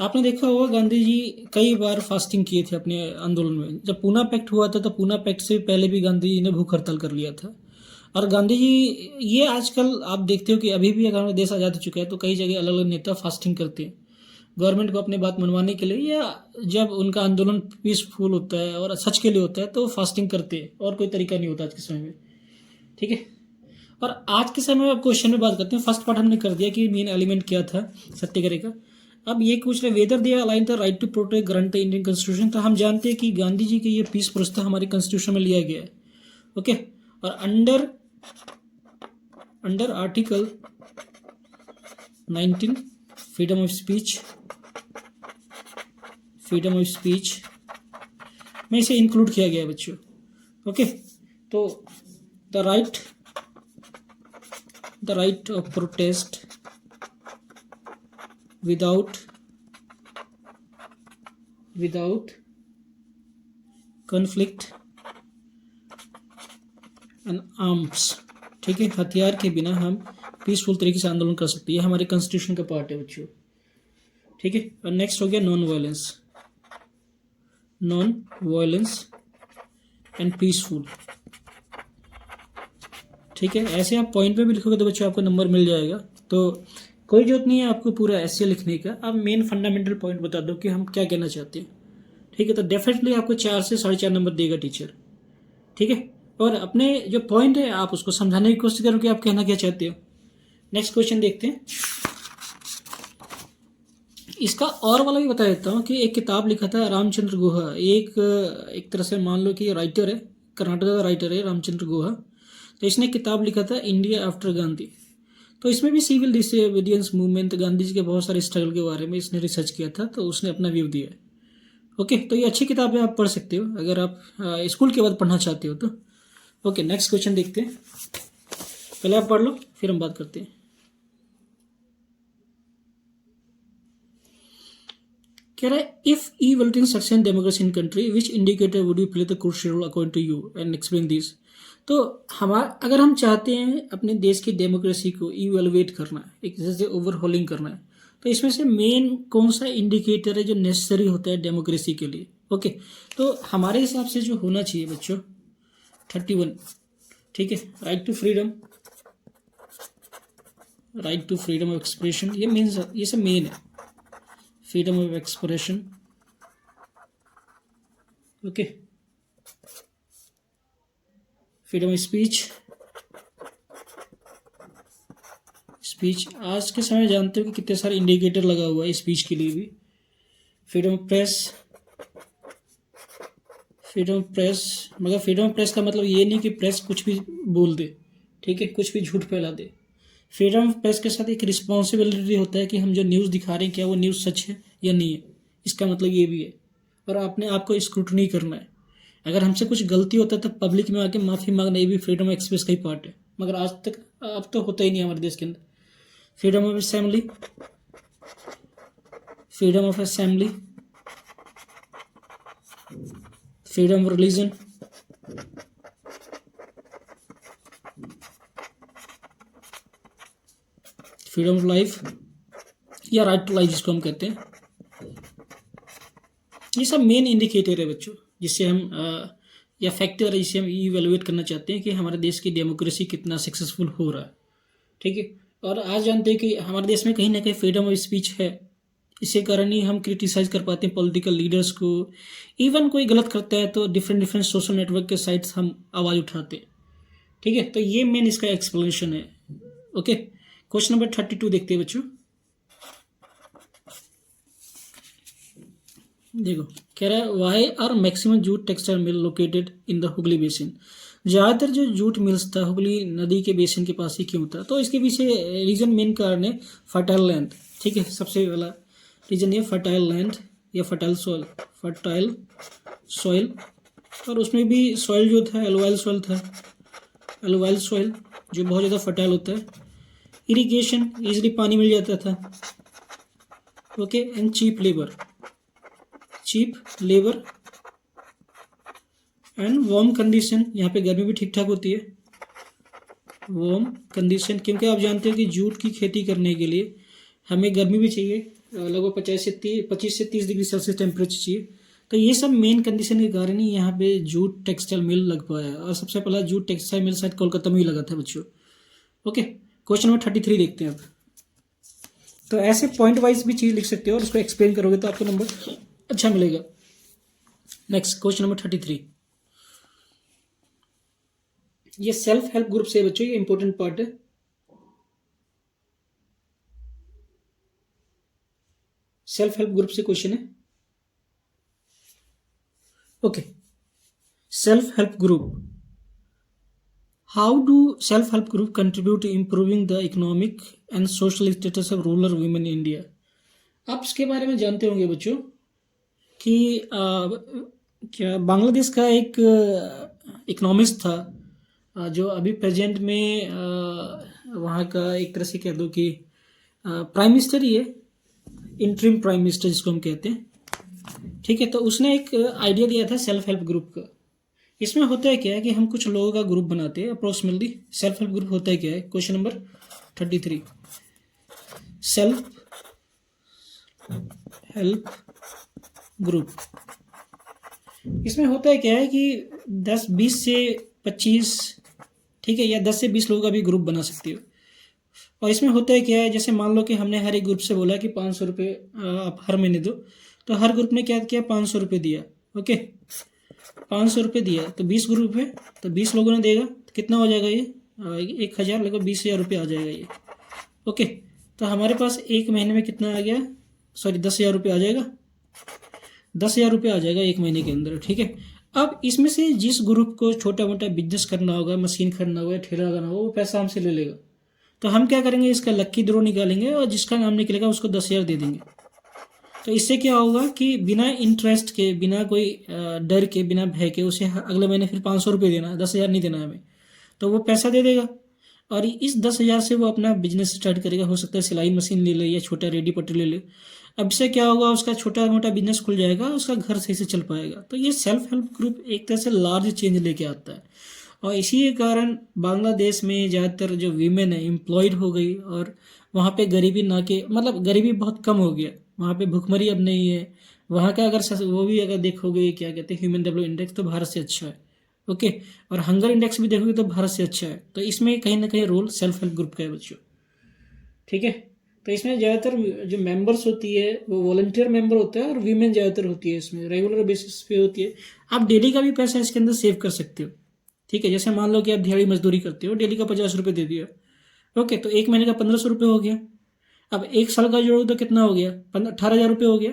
आपने देखा होगा गांधी जी कई बार फास्टिंग किए थे अपने आंदोलन में। जब पूना पैक्ट हुआ था तो पूना पैक्ट से पहले भी गांधी जी ने भूख हड़ताल कर लिया था। और गांधी जी ये आजकल आप देखते हो कि अभी भी अगर हमारा देश आज़ाद हो चुका है तो कई जगह अलग अलग नेता फास्टिंग करते हैं गवर्नमेंट को अपनी बात मनवाने के लिए, या जब उनका आंदोलन पीसफुल होता है और सच के लिए होता है तो फास्टिंग करते हैं, और कोई तरीका नहीं होता आज के समय में। ठीक है, और आज के समय में अब क्वेश्चन में बात करते हैं। फर्स्ट पार्ट हमने कर दिया कि मेन एलिमेंट क्या था सत्याग्रह का। अब ये पूछ रहे whether they align the right to protect grant Indian constitution. तो हम जानते हैं कि गांधी जी के ये पीस प्रस्ताव हमारे कॉन्स्टिट्यूशन में लिया गया है। ओके, और under article 19 freedom of speech में इसे इंक्लूड किया गया है बच्चों। ओके, तो the right of protest without conflict and arms। ठीक है, हथियार के बिना हम पीसफुल तरीके से आंदोलन कर सकते हैं। ये हमारे कॉन्स्टिट्यूशन का पार्ट है बच्चों। ठीक है, और नेक्स्ट हो गया नॉन वायलेंस एंड पीसफुल। ठीक है, ऐसे आप पॉइंट पे भी लिखोगे तो बच्चों आपको नंबर मिल जाएगा। तो कोई जरूरत नहीं है आपको पूरा ऐसे लिखने का। आप मेन फंडामेंटल पॉइंट बता दो कि हम क्या कहना चाहते हैं। ठीक है, तो डेफिनेटली आपको 4 से 4.5 नंबर देगा टीचर। ठीक है, और अपने जो पॉइंट है आप उसको समझाने की कोशिश करो कि आप कहना क्या चाहते हो। नेक्स्ट क्वेश्चन देखते हैं। इसका और वाला भी बता देता हूँ कि एक किताब लिखा था रामचंद्र गुहा। एक तरह से मान लो कि राइटर है, कर्नाटक का राइटर है रामचंद्र गुहा। तो इसने किताब लिखा था इंडिया आफ्टर गांधी। तो इसमें भी civil disobedience movement, Gandhi ji के बहुत सारे स्ट्रगल के बारे में इसने रिसर्च किया था, तो उसने अपना व्यू दिया है। ओके, तो ये अच्छी किताब है, आप पढ़ सकते हो अगर आप स्कूल के बाद पढ़ना चाहते हो तो। ओके, नेक्स्ट क्वेश्चन देखते हैं। पहले आप पढ़ लो फिर हम बात करते हैं। कह रहा है if e voting success democracy in country which indicator would you play the crucial role according to you and explain this. तो हमारा अगर हम चाहते हैं अपने देश की डेमोक्रेसी को इवेलुएट करना है, एक जैसे ओवरहॉलिंग करना है, तो इसमें से मेन कौन सा इंडिकेटर है जो नेसेसरी होता है डेमोक्रेसी के लिए। ओके, तो हमारे हिसाब से जो होना चाहिए बच्चों 31, ठीक है, right to freedom, right to freedom of expression, ये मेन, ये सब मेन है। Freedom of expression, okay, freedom of speech, speech आज के समय जानते हो कि कितने सारे इंडिकेटर लगा हुआ है स्पीच के लिए भी। Freedom of press, freedom of press, मगर फ्रीडम ऑफ प्रेस का मतलब ये नहीं कि प्रेस कुछ भी बोल दे, ठीक है, कुछ भी झूठ फैला दे। फ्रीडम ऑफ प्रेस के साथ एक रिस्पॉन्सिबिलिटी होता है कि हम जो न्यूज़ दिखा रहे हैं क्या वो न्यूज़ सच है या नहीं है, इसका मतलब ये भी है। और आपने आपको स्क्रूटनी करना है, अगर हमसे कुछ गलती होता है तो पब्लिक में आके माफ़ी मांगना, ये भी फ्रीडम ऑफ एक्सप्रेस का ही पार्ट है, मगर आज तक अब तो होता ही नहीं हमारे देश के अंदर। Freedom of assembly, freedom of assembly, freedom of religion, freedom of life या राइट टू लाइफ जिसको हम कहते हैं, ये सब मेन इंडिकेटर है बच्चों, जिससे हम या फैक्टर है जिससे हम इवेलुएट करना चाहते हैं कि हमारे देश की डेमोक्रेसी कितना सक्सेसफुल हो रहा है, ठीक है। और आज जानते हैं कि हमारे देश में कहीं ना कहीं फ्रीडम ऑफ स्पीच है, इसी कारण ही हम क्रिटिसाइज कर पाते हैं पॉलिटिकल लीडर्स को। इवन कोई गलत करता है तो डिफरेंट डिफरेंट सोशल नेटवर्क के साइट्स हम आवाज़ उठाते हैं, ठीक है। तो ये मेन इसका एक्सप्लेनेशन है। ओके, क्वेश्चन नंबर 32 देखते हैं बच्चों। देखो कह रहा है why are maximum jute textile mill located in the Hooghly basin. ज़्यादातर जो जूट मिल्स था हुगली नदी के बेसिन के पास ही क्यों था, तो इसके पीछे रीजन मेन कारण है फर्टाइल लैंड, ठीक है। सबसे पहला रीजन ये फर्टाइल लैंड या फर्टाइल सॉइल, फर्टाइल सॉइल, और उसमें भी सॉइल जो था एलुवाइल सॉइल था, एलुवाइल सॉइल जो बहुत ज़्यादा फर्टाइल होता है। इरिगेशन, इजीली पानी मिल जाता था, okay, and cheap labour, cheap labour and warm condition, यहाँ पे गर्मी भी ठीक ठाक होती है, वार्म कंडीशन, क्योंकि आप जानते हो कि जूट की खेती करने के लिए हमें गर्मी भी चाहिए, लगभग 25 से 30 डिग्री सेल्सियस टेम्परेचर चाहिए। तो ये सब मेन कंडीशन के कारण ही यहाँ पे जूट टेक्सटाइल मिल लग पाया, और सबसे पहला जूट टेक्सटाइल मिल शायद कोलकाता में ही लगा था बच्चों। ओके, क्वेश्चन नंबर 33 देखते हैं अब। तो ऐसे पॉइंट वाइज भी चीज़ लिख सकते हो और उसको एक्सप्लेन करोगे तो आपको नंबर अच्छा मिलेगा। नेक्स्ट क्वेश्चन नंबर 33, ये सेल्फ हेल्प ग्रुप से बच्चों, ये इंपॉर्टेंट पार्ट है। सेल्फ हेल्प ग्रुप से क्वेश्चन है। Okay, self help group, how do self help group contribute to improving the economic and social status of rural women in India. आप इसके बारे में जानते होंगे बच्चों कि क्या बांग्लादेश का एक इकोनॉमिस्ट था जो अभी प्रेजेंट में वहाँ का एक तरह से कह दो कि प्राइम मिनिस्टर ही है, इंटरिम प्राइम मिनिस्टर जिसको हम कहते हैं, ठीक है। तो उसने एक आइडिया दिया था सेल्फ हेल्प ग्रुप का। इसमें होता है क्या है कि हम कुछ लोगों का ग्रुप बनाते हैं अप्रोक्सीमेटली। सेल्फ हेल्प ग्रुप होता है क्या है, question number 33, self help group, इसमें होता है क्या है कि 20 से 25, ठीक है, या 10 से 20 लोगों का भी ग्रुप बना सकते हो। और इसमें होता है क्या है, जैसे मान लो कि हमने हर एक ग्रुप से बोला कि 500 रुपये आप हर महीने दो, तो हर ग्रुप ने क्या किया, 500 रुपये दिया। ओके, 500 रुपये दिया, तो 20 ग्रुप है तो 20 लोगों ने देगा, तो कितना हो जाएगा ये 1000, लगभग 20,000 रुपये आ जाएगा ये। ओके, तो हमारे पास एक महीने में कितना आ गया, सॉरी 10,000 रुपये आ जाएगा, 10,000 रुपये आ जाएगा एक महीने के अंदर, ठीक है। अब इसमें से जिस ग्रुप को छोटा मोटा बिजनेस करना होगा, मशीन खरीदना होगा, ठेला लगाना होगा, वो पैसा हमसे ले लेगा। तो हम क्या करेंगे, इसका लक्की ड्रॉ निकालेंगे और जिसका नाम निकलेगा उसको 10,000 दे देंगे। तो इससे क्या होगा कि बिना इंटरेस्ट के, बिना कोई डर के, बिना भय के उसे अगले महीने फिर 500 रुपये देना है, 10,000 नहीं देना है हमें, तो वो पैसा दे देगा। और इस 10,000 से वो अपना बिजनेस स्टार्ट करेगा। हो सकता है सिलाई मशीन ले ले या छोटा रेडी पट्टी ले ले। अब इससे क्या होगा, उसका छोटा मोटा बिजनेस खुल जाएगा, उसका घर सही से चल पाएगा। तो ये सेल्फ हेल्प ग्रुप एक तरह से लार्ज चेंज लेके आता है। और इसी के कारण बांग्लादेश में ज़्यादातर जो वीमेन है एम्प्लॉयड हो गई, और वहाँ पे गरीबी ना के मतलब गरीबी बहुत कम हो गया, वहाँ पे भुखमरी अब नहीं है। वहाँ का अगर वो भी अगर देखोगे क्या कहते हैं ह्यूमन डेवलपमेंट इंडेक्स, तो भारत से अच्छा है। ओके। और हंगर इंडेक्स भी देखोगे तो भारत से अच्छा है। तो इसमें कहीं ना कहीं रोल सेल्फ हेल्प ग्रुप का है बच्चों। ठीक है। तो इसमें ज़्यादातर जो मेंबर्स होती है वो वॉलंटियर मेंबर होता है, और वीमेन ज़्यादातर होती है, इसमें रेगुलर बेसिस पे होती है। आप डेली का भी पैसा इसके अंदर सेव कर सकते हो। ठीक है। जैसे मान लो कि आप दिहाड़ी मजदूरी करते हो, डेली का 50 रुपये दे दिया। ओके, तो एक महीने का 1500 रुपये हो गया। अब एक साल का जोड़ो तो कितना हो गया, 18,000 रुपये हो गया।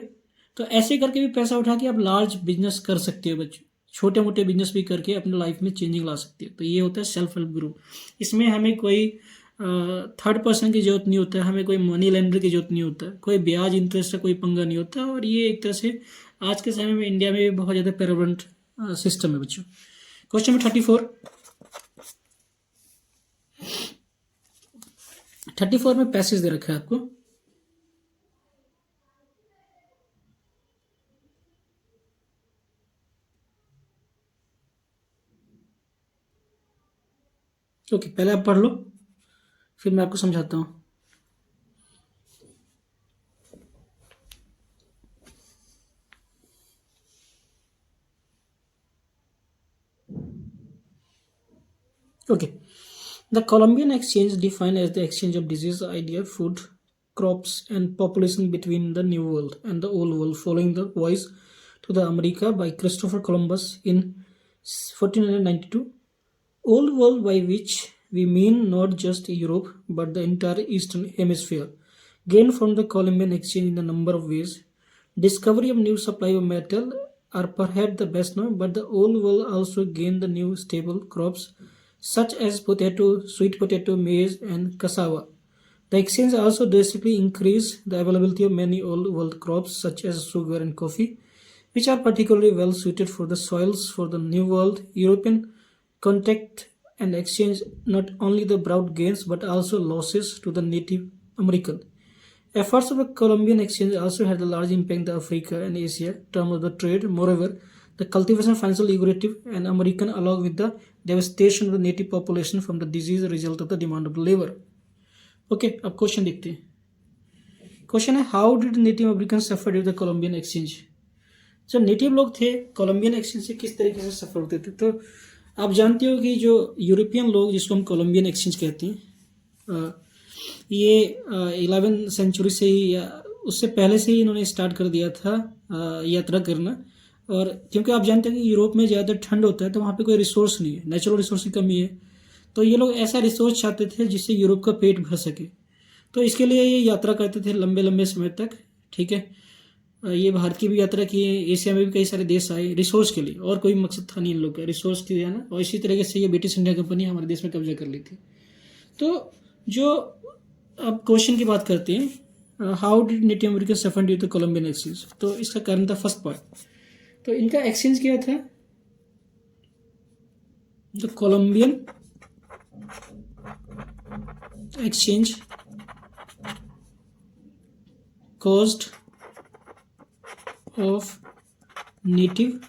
तो ऐसे करके भी पैसा उठा के आप लार्ज बिजनेस कर सकते हो बच्चों। छोटे मोटे बिजनेस भी करके अपने लाइफ में चेंजिंग ला सकते हो। तो ये होता है सेल्फ हेल्प ग्रुप। इसमें हमें कोई थर्ड पर्सन की जरूरत नहीं होता है, हमें कोई मनी लेंडर की जरूरत नहीं होता है, कोई ब्याज इंटरेस्ट का कोई पंगा नहीं होता। और ये एक तरह से आज के समय में इंडिया में भी बहुत ज़्यादा प्रेवलेंट सिस्टम है बच्चों। क्वेश्चन नंबर 34 में पैसेज दे रखा है आपको। ओके, पहले आप पढ़ लो, फिर मैं आपको समझाता हूँ। Okay. The Columbian Exchange, defined as the exchange of disease, idea, food, crops, and population between the New World and the Old World, following the voyage to the America by Christopher Columbus in 1492. Old World, by which we mean not just Europe but the entire Eastern Hemisphere, gained from the Columbian Exchange in a number of ways. Discovery of new supply of metal are perhaps the best known, but the Old World also gained the new staple crops such as potato, sweet potato, maize, and cassava. The exchange also drastically increased the availability of many old world crops such as sugar and coffee, which are particularly well suited for the soils for the New World. European contact and exchange not only the brought gains but also losses to the Native American. Efforts of the Columbian exchange also had a large impact on Africa and Asia in terms of the trade. Moreover, the cultivation of financial lucrative and American along with the devastation of the native population from the disease result of the demand of labor. Okay, अब क्वेश्चन देखते हैं। क्वेश्चन है, how did native American suffer due the Columbian exchange. जो नेटिव लोग थे कोलंबियन एक्सचेंज से किस तरीके से सफर होते थे। तो आप जानते हो कि जो यूरोपियन लोग, जिसको हम कोलंबियन एक्सचेंज कहते हैं, ये 11वीं सेंचुरी से ही या उससे पहले से ही इन्होंने स्टार्ट कर दिया था यात्रा करना। और क्योंकि आप जानते हैं कि यूरोप में ज़्यादा ठंड होता है, तो वहाँ पे कोई रिसोर्स नहीं है, नेचुरल रिसोर्स की कमी है। तो ये लोग ऐसा रिसोर्स चाहते थे जिससे यूरोप का पेट भर सके। तो इसके लिए ये यात्रा करते थे लंबे लंबे समय तक। ठीक है। ये भारत की भी यात्रा की है, एशिया में भी कई सारे देश आए रिसोर्स के लिए, और कोई मकसद था नहीं इन लोग का, रिसोर्स के लिए ना। और इसी तरीके से ये ब्रिटिश इंडिया कंपनी हमारे देश में कब्जा कर ली थी। तो जो अब क्वेश्चन की बात करते हैं, how did native American suffer due the Columbian exchange. तो इसका कारण था फर्स्ट पार्ट, तो इनका एक्सचेंज क्या था, the Columbian exchange cost of native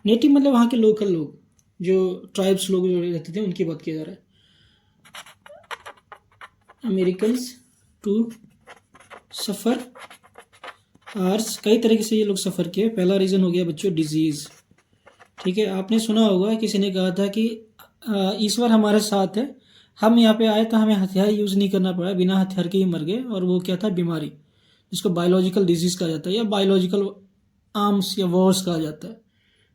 मतलब वहाँ के लोकल लोग, जो ट्राइब्स लोग जो रहते थे उनकी बात किया जा रहा है, अमेरिकन्स टू सफ़र आर्स। कई तरीके से ये लोग सफ़र किए। पहला रीज़न हो गया बच्चों डिजीज़। ठीक है। आपने सुना होगा किसी ने कहा था कि ईश्वर हमारे साथ है, हम यहाँ पे आए तो हमें हथियार यूज़ नहीं करना पड़ा, बिना हथियार के ही मर गए। और वो क्या था, बीमारी, जिसको बायोलॉजिकल डिजीज़ कहा जाता है या बायोलॉजिकल आर्म्स या वॉर्स कहा जाता है।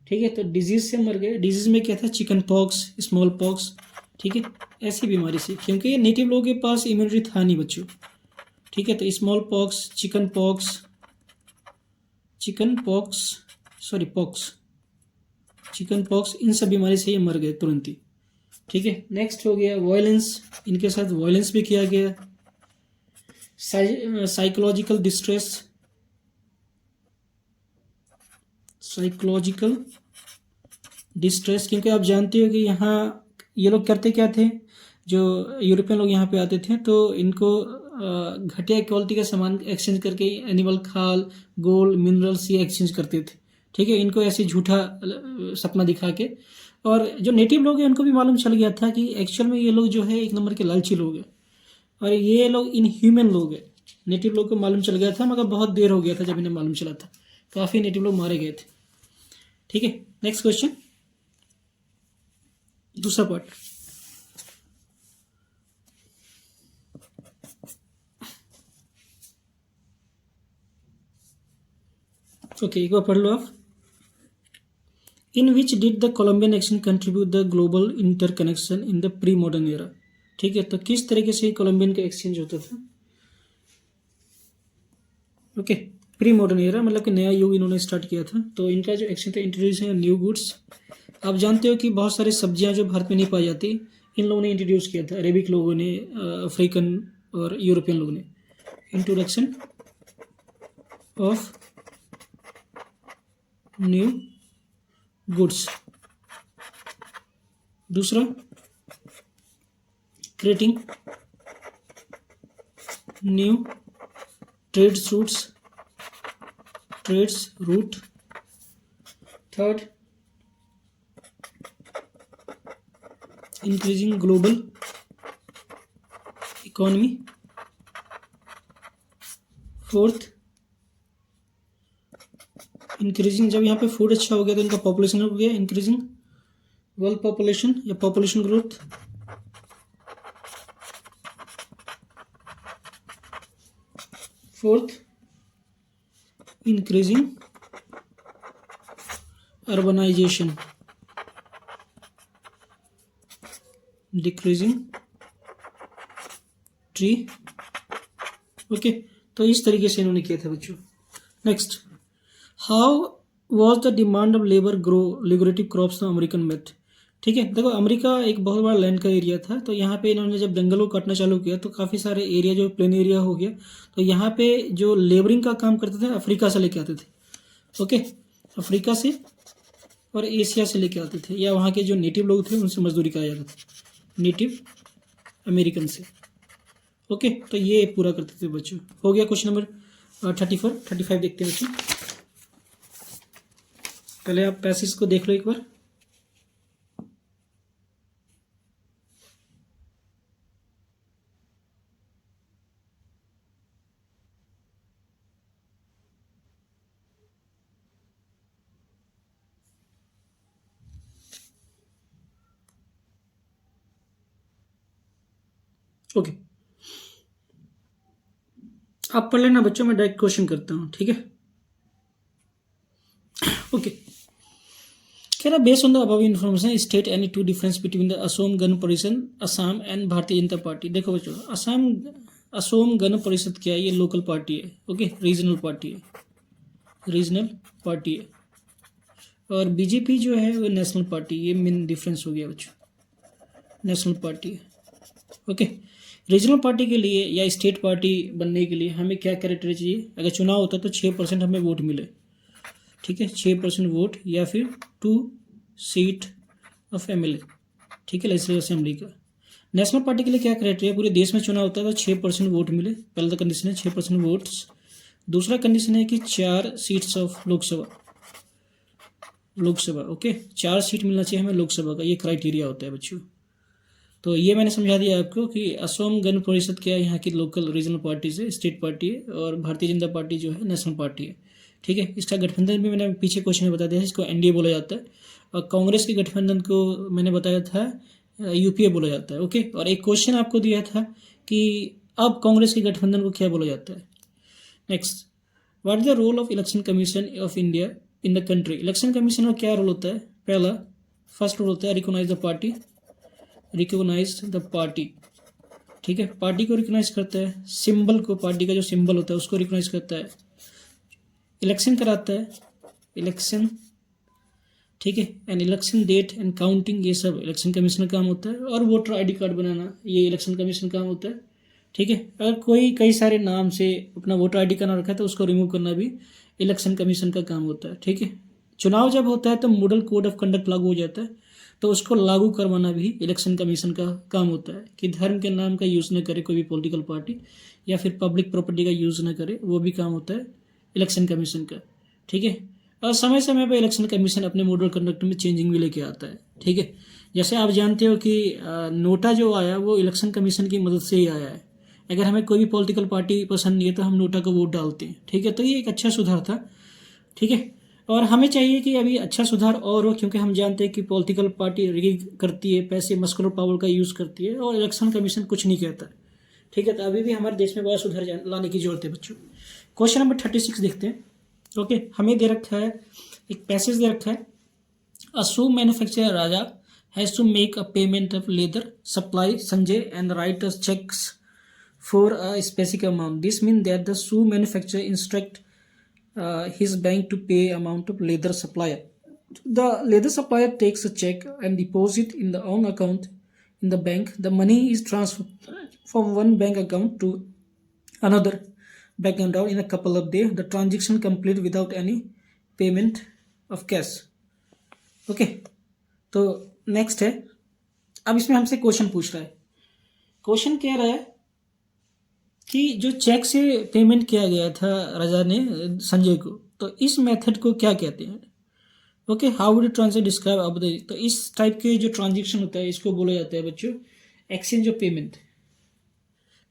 ठीक है। तो डिजीज़ से मर गए। डिजीज़ में क्या था, चिकन पॉक्स, स्मॉल पॉक्स। ठीक है। ऐसी बीमारी से, क्योंकि नेटिव लोगों के पास इम्यूनिटी था नहीं बच्चों। ठीक है। तो small pox, chicken pox, chicken pox, इन सब बीमारी से ये मर गए तुरंत ही। ठीक है। नेक्स्ट हो गया वायलेंस, इनके साथ वायलेंस भी किया गया। साइकोलॉजिकल डिस्ट्रेस, क्योंकि आप जानते हो कि यहाँ ये लोग करते क्या थे, जो यूरोपियन लोग यहाँ पे आते थे तो इनको घटिया क्वालिटी का सामान एक्सचेंज करके एनिमल खाल, गोल्ड, मिनरल्स ये एक्सचेंज करते थे। ठीक है, इनको ऐसे झूठा सपना दिखा के। और जो नेटिव लोग हैं उनको भी मालूम चल गया था कि एक्चुअल में ये लोग जो है एक नंबर के लालची लोग हैं और ये लोग इनह्यूमन लोग हैं। नेटिव लोग को मालूम चल गया था, मगर बहुत देर हो गया था जब इन्हें मालूम चला था। काफ़ी नेटिव लोग मारे गए थे। ठीक है, नेक्स्ट क्वेश्चन, दूसरा पार्ट। ओके, एक बार पढ़ लो आप। In which did the Columbian exchange contribute the global interconnection in the pre modern era. ठीक है, तो किस तरीके से कोलंबियन का एक्सचेंज होता था। ओके, प्री मॉडर्न एरा मतलब कि नया युग इन्होंने स्टार्ट किया था। तो इनका जो एक्सचेंज था, इंट्रोड्यूस है न्यू गुड्स। आप जानते हो कि बहुत सारी सब्जियां जो भारत में नहीं पाई जाती इन लोगों ने इंट्रोड्यूस किया था, अरेबिक लोगों ने, अफ्रीकन और यूरोपियन लोगों ने। Introduction of new goods. दूसरा, creating new trades route. Third, increasing global economy. Fourth, increasing, जब यहाँ पे फूड अच्छा हो गया तो इनका पॉपुलेशन हो गया, इंक्रीजिंग वर्ल्ड पॉपुलेशन या population growth. Fourth, increasing urbanisation, decreasing tree. Okay, तो इस तरीके से इन्होंने किया था बच्चों। Next, how was the demand of labour grow liberative crops American meth. ठीक है, देखो अमेरिका एक बहुत बड़ा लैंड का एरिया था। तो यहाँ पे इन्होंने जब जंगलों को काटना चालू किया तो काफ़ी सारे एरिया जो प्लेन एरिया हो गया। तो यहाँ पे जो लेबरिंग का काम करते थे अफ्रीका से लेके आते थे। ओके, अफ्रीका से और एशिया से लेके आते थे, या वहाँ के जो नेटिव लोग थे उनसे मजदूरी करा जाता था, नेटिव अमेरिकन से। ओके, तो ये पूरा करते थे बच्चों। हो गया क्वेश्चन नंबर 35 देखते हैं बच्चों। पहले आप पैसेज को देख लो एक बार। ओके, आप पढ़ लेना बच्चों, मैं डायरेक्ट क्वेश्चन करता हूँ। ठीक है, ओके। कह रहा based on the above information state any two difference between the Asom Gana Parishad Assam and Bharatiya Janata party. देखो बच्चों, असोम गण परिषद क्या है, ये लोकल पार्टी है। ओके, रीजनल पार्टी है। और बीजेपी जो है वो नेशनल पार्टी। ये मेन डिफरेंस हो गया बच्चों, नेशनल पार्टी है। ओके, रीजनल पार्टी के लिए या स्टेट पार्टी बनने के लिए हमें क्या क्राइटेरिया चाहिए। अगर चुनाव होता तो 6% हमें वोट मिले। ठीक है, 6% वोट या फिर 2 सीट ऑफ एमएलए। ठीक है, लेजिस्लेटिव असेंबली का। नेशनल पार्टी के लिए क्या क्राइटेरिया, पूरे देश में चुनाव होता है तो 6% वोट मिले। पहला तो कंडीशन है 6% वोट्स। दूसरा कंडीशन है कि 4 seats of Lok Sabha. Okay, 4 seat मिलना चाहिए हमें लोकसभा का, ये क्राइटेरिया होता है बच्चों। तो ये मैंने समझा दिया आपको कि असम गण परिषद क्या है, यहाँ की लोकल रीजनल पार्टी से स्टेट पार्टी है, और भारतीय जनता पार्टी जो है नेशनल पार्टी है। ठीक है, इसका गठबंधन भी मैंने पीछे क्वेश्चन में बता दिया है, इसको एनडीए बोला जाता है। और कांग्रेस के गठबंधन को मैंने बताया था यूपीए बोला जाता है। ओके, और एक क्वेश्चन आपको दिया था कि अब कांग्रेस के गठबंधन को क्या बोला जाता है। Next, what is the role of election commission of India in the country. Election commission का क्या रोल होता है। पहला, फर्स्ट रोल होता है रिकॉग्नाइज द पार्टी। ठीक है, पार्टी को रिकॉग्नाइज करता है, सिंबल को, पार्टी का जो सिंबल होता है उसको रिकॉग्नाइज करता है, इलेक्शन कराता है, इलेक्शन। ठीक है, and election date and counting, ये सब इलेक्शन कमीशन का काम होता है। और वोटर आईडी कार्ड बनाना, ये इलेक्शन कमीशन का काम होता है। ठीक है, अगर कोई कई सारे नाम से अपना वोटर आईडी का नाम रखा है तो उसको रिमूव करना भी इलेक्शन कमीशन का काम होता है। ठीक है, चुनाव जब होता है तो मॉडल कोड ऑफ कंडक्ट लागू हो जाता है, तो उसको लागू करवाना भी इलेक्शन कमीशन का काम होता है कि धर्म के नाम का यूज़ न करे कोई भी पॉलिटिकल पार्टी, या फिर पब्लिक प्रॉपर्टी का यूज़ न करे, वो भी काम होता है इलेक्शन कमीशन का। ठीक है। और समय समय पर इलेक्शन कमीशन अपने मॉडल कंडक्ट में चेंजिंग भी लेके आता है। ठीक है। जैसे आप जानते हो कि नोटा जो आया वो इलेक्शन कमीशन की मदद से ही आया है। अगर हमें कोई भी पॉलिटिकल पार्टी पसंद नहीं है तो हम नोटा को वोट डालते हैं। ठीक है। तो ये एक अच्छा सुधार था। ठीक है। और हमें चाहिए कि अभी अच्छा सुधार और हो, क्योंकि हम जानते हैं कि पॉलिटिकल पार्टी रिगिंग करती है, पैसे मस्कुलर पावर का यूज़ करती है, और इलेक्शन कमीशन कुछ नहीं कहता। ठीक है। तो अभी भी हमारे देश में बहुत सुधार लाने की जरूरत है बच्चों। क्वेश्चन नंबर 36 देखते हैं। ओके, हमें दे रखा है, एक पैसेज दे रखा है, a shoe manufacturer Raja has to make a payment of leather supply Sanjay and write cheques for a specific amount. This means that the shoe manufacturer instruct his bank to pay amount of leather supplier. The leather supplier takes a check and deposit in the own account in the bank. The money is transferred from one bank account to another bank account in a couple of days. The transaction complete without any payment of cash. Okay, तो नेक्स्ट है। अब इसमें हमसे क्वेश्चन पूछ रहा है। क्वेश्चन कह रहा है कि जो चेक से पेमेंट किया गया था राजा ने संजय को, तो इस मेथड को क्या कहते हैं। Okay, how would translate describe अब द, तो इस टाइप के जो ट्रांजेक्शन होता है इसको बोला जाता है बच्चों एक्सचेंज ऑफ पेमेंट।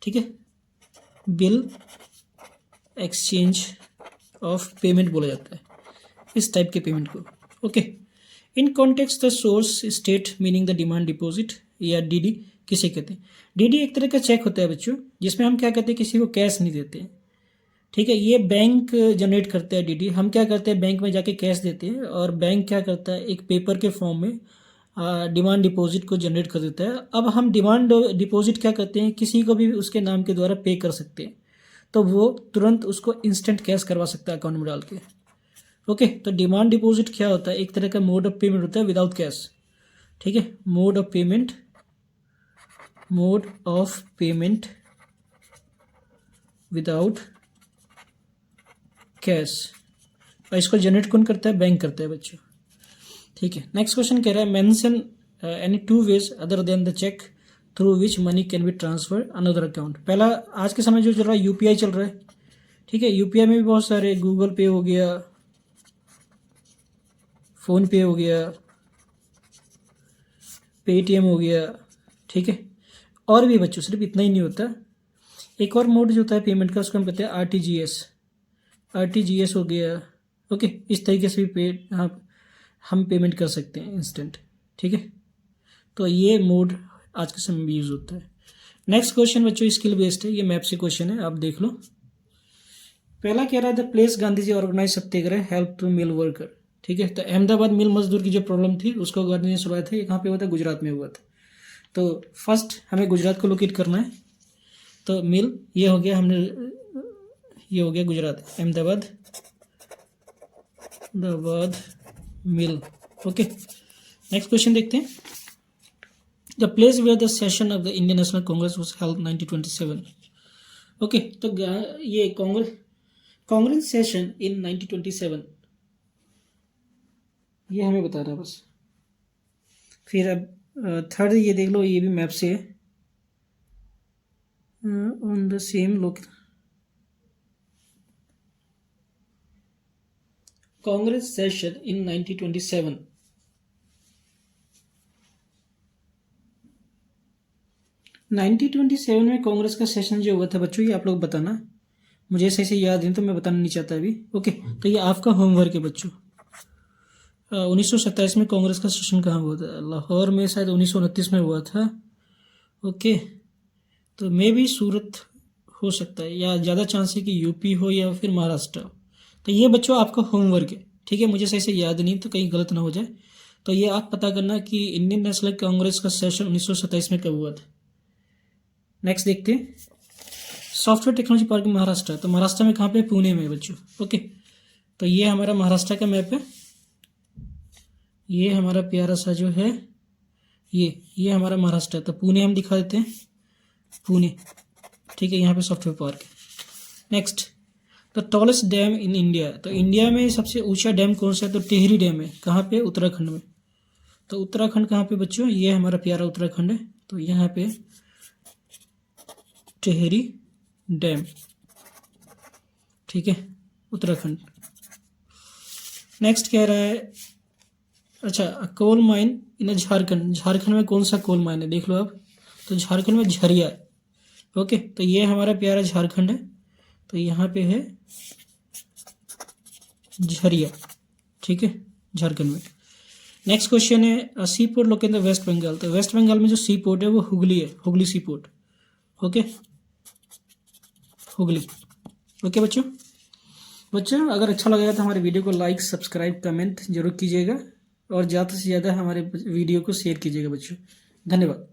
ठीक है, बिल एक्सचेंज ऑफ पेमेंट बोला जाता है इस टाइप के पेमेंट को। Okay, in context the source state meaning the demand deposit या डीडी किसे कहते हैं। डीडी एक तरह का चेक होता है बच्चों, जिसमें हम क्या करते हैं, किसी को कैश नहीं देते हैं। ठीक है, ये बैंक जनरेट करता है डीडी। हम क्या करते हैं, बैंक में जाके कैश देते हैं, और बैंक क्या करता है, एक पेपर के फॉर्म में डिमांड डिपॉजिट को जनरेट कर देता है। अब हम डिमांड डिपॉजिट क्या करते हैं, किसी को भी उसके नाम के द्वारा पे कर सकते हैं, तो वो तुरंत उसको इंस्टेंट कैश करवा सकता है अकाउंट में डाल के। ओके, तो डिमांड डिपॉजिट क्या होता है, एक तरह का मोड ऑफ पेमेंट होता है विदाउट कैश। ठीक है, mode of payment without cash, और इसको जनरेट कौन करता है, बैंक करता है बच्चों। ठीक है, नेक्स्ट क्वेश्चन कह रहा है mention any two ways other than the cheque through which money can be transfer another account. पहला, आज के समय जो चल रहा है यूपीआई चल रहा है। ठीक है, यूपीआई में भी बहुत सारे, गूगल पे हो गया, फोन पे हो गया, पेटीएम हो गया। ठीक है, और भी बच्चों, सिर्फ इतना ही नहीं होता, एक और मोड जो होता है पेमेंट का, उसको हम कहते हैं आरटीजीएस हो गया। ओके, इस तरीके से भी हम पेमेंट कर सकते हैं इंस्टेंट। ठीक है, तो ये मोड आज के समय में यूज़ होता है। नेक्स्ट क्वेश्चन बच्चों स्किल बेस्ड है, ये मैप से क्वेश्चन है, आप देख लो। पहला कह रहा है the place Gandhi ji organise satyagraha help to mill worker. ठीक है, तो अहमदाबाद मिल मजदूर की जो प्रॉब्लम थी उसको गांधी ने सुलझाया था। ये कहाँ पे हुआ था, गुजरात में हुआ था। तो फर्स्ट हमें गुजरात को लोकेट करना है, तो मिल ये हो गया, हमने ये हो गया Gujarat, Ahmedabad mill. Okay, next question देखते हैं। The place where the session of the Indian National Congress was held 1927। Okay, तो ये कांग्रेस सेशन इन 1927 ये हमें बता रहा है बस। फिर अब थर्ड ये देख लो, ये भी मैप से है, ऑन द सेम लोक कांग्रेस सेशन इन 1927। में कांग्रेस का सेशन जो हुआ था बच्चों, ये आप लोग बताना, मुझे सही से याद नहीं तो मैं बताना नहीं चाहता अभी। ओके, तो ये आपका होमवर्क है बच्चों। 1927 में कांग्रेस का सेशन कहाँ हुआ था, लाहौर में, शायद 1929 में हुआ था। ओके, तो मे भी सूरत हो सकता है, या ज़्यादा चांस है कि यूपी हो या फिर महाराष्ट्र। तो ये बच्चों आपका होमवर्क है। ठीक है, मुझे सही से याद नहीं तो कहीं गलत ना हो जाए, तो ये आप पता करना कि इंडियन नेशनल कांग्रेस का सेशन 1927 में कब हुआ था। नेक्स्ट देखते हैं, सॉफ्टवेयर टेक्नोलॉजी पार्क महाराष्ट्र। तो महाराष्ट्र में कहाँ पे, पुणे में बच्चों। ओके, तो ये हमारा महाराष्ट्र का मैप है, ये हमारा प्यारा सा जो है ये हमारा महाराष्ट्र है, तो पुणे हम दिखा देते हैं, पुणे। ठीक है, यहाँ पे सॉफ्टवेयर पार्क है। Next, the tallest dam in India, तो इंडिया में सबसे ऊंचा डैम कौन सा है? तो टिहरी डैम है। कहाँ पे? उत्तराखंड में। तो उत्तराखंड कहाँ पे बच्चों? ये हमारा प्यारा उत्तराखंड है। तो यहाँ पे टिहरी डैम, ठीक है, उत्तराखंड। नेक्स्ट कह रहा है, अच्छा, coal mine in Jharkhand, Jharkhand में कौन सा कोल माइन है? देख लो आप। तो झारखंड में झरिया है। ओके, तो ये हमारा प्यारा झारखंड है। तो यहाँ पे है झरिया, ठीक है, झारखंड में। नेक्स्ट क्वेश्चन है, sea port located in the West Bengal, तो वेस्ट बंगाल में जो सी पोर्ट है वो हुगली है, हुगली सी पोर्ट। ओके, हुगली। ओके बच्चों, अगर अच्छा लगेगा तो हमारे वीडियो को लाइक, सब्सक्राइब, कमेंट जरूर कीजिएगा और ज़्यादा से ज़्यादा हमारे वीडियो को शेयर कीजिएगा बच्चों। धन्यवाद।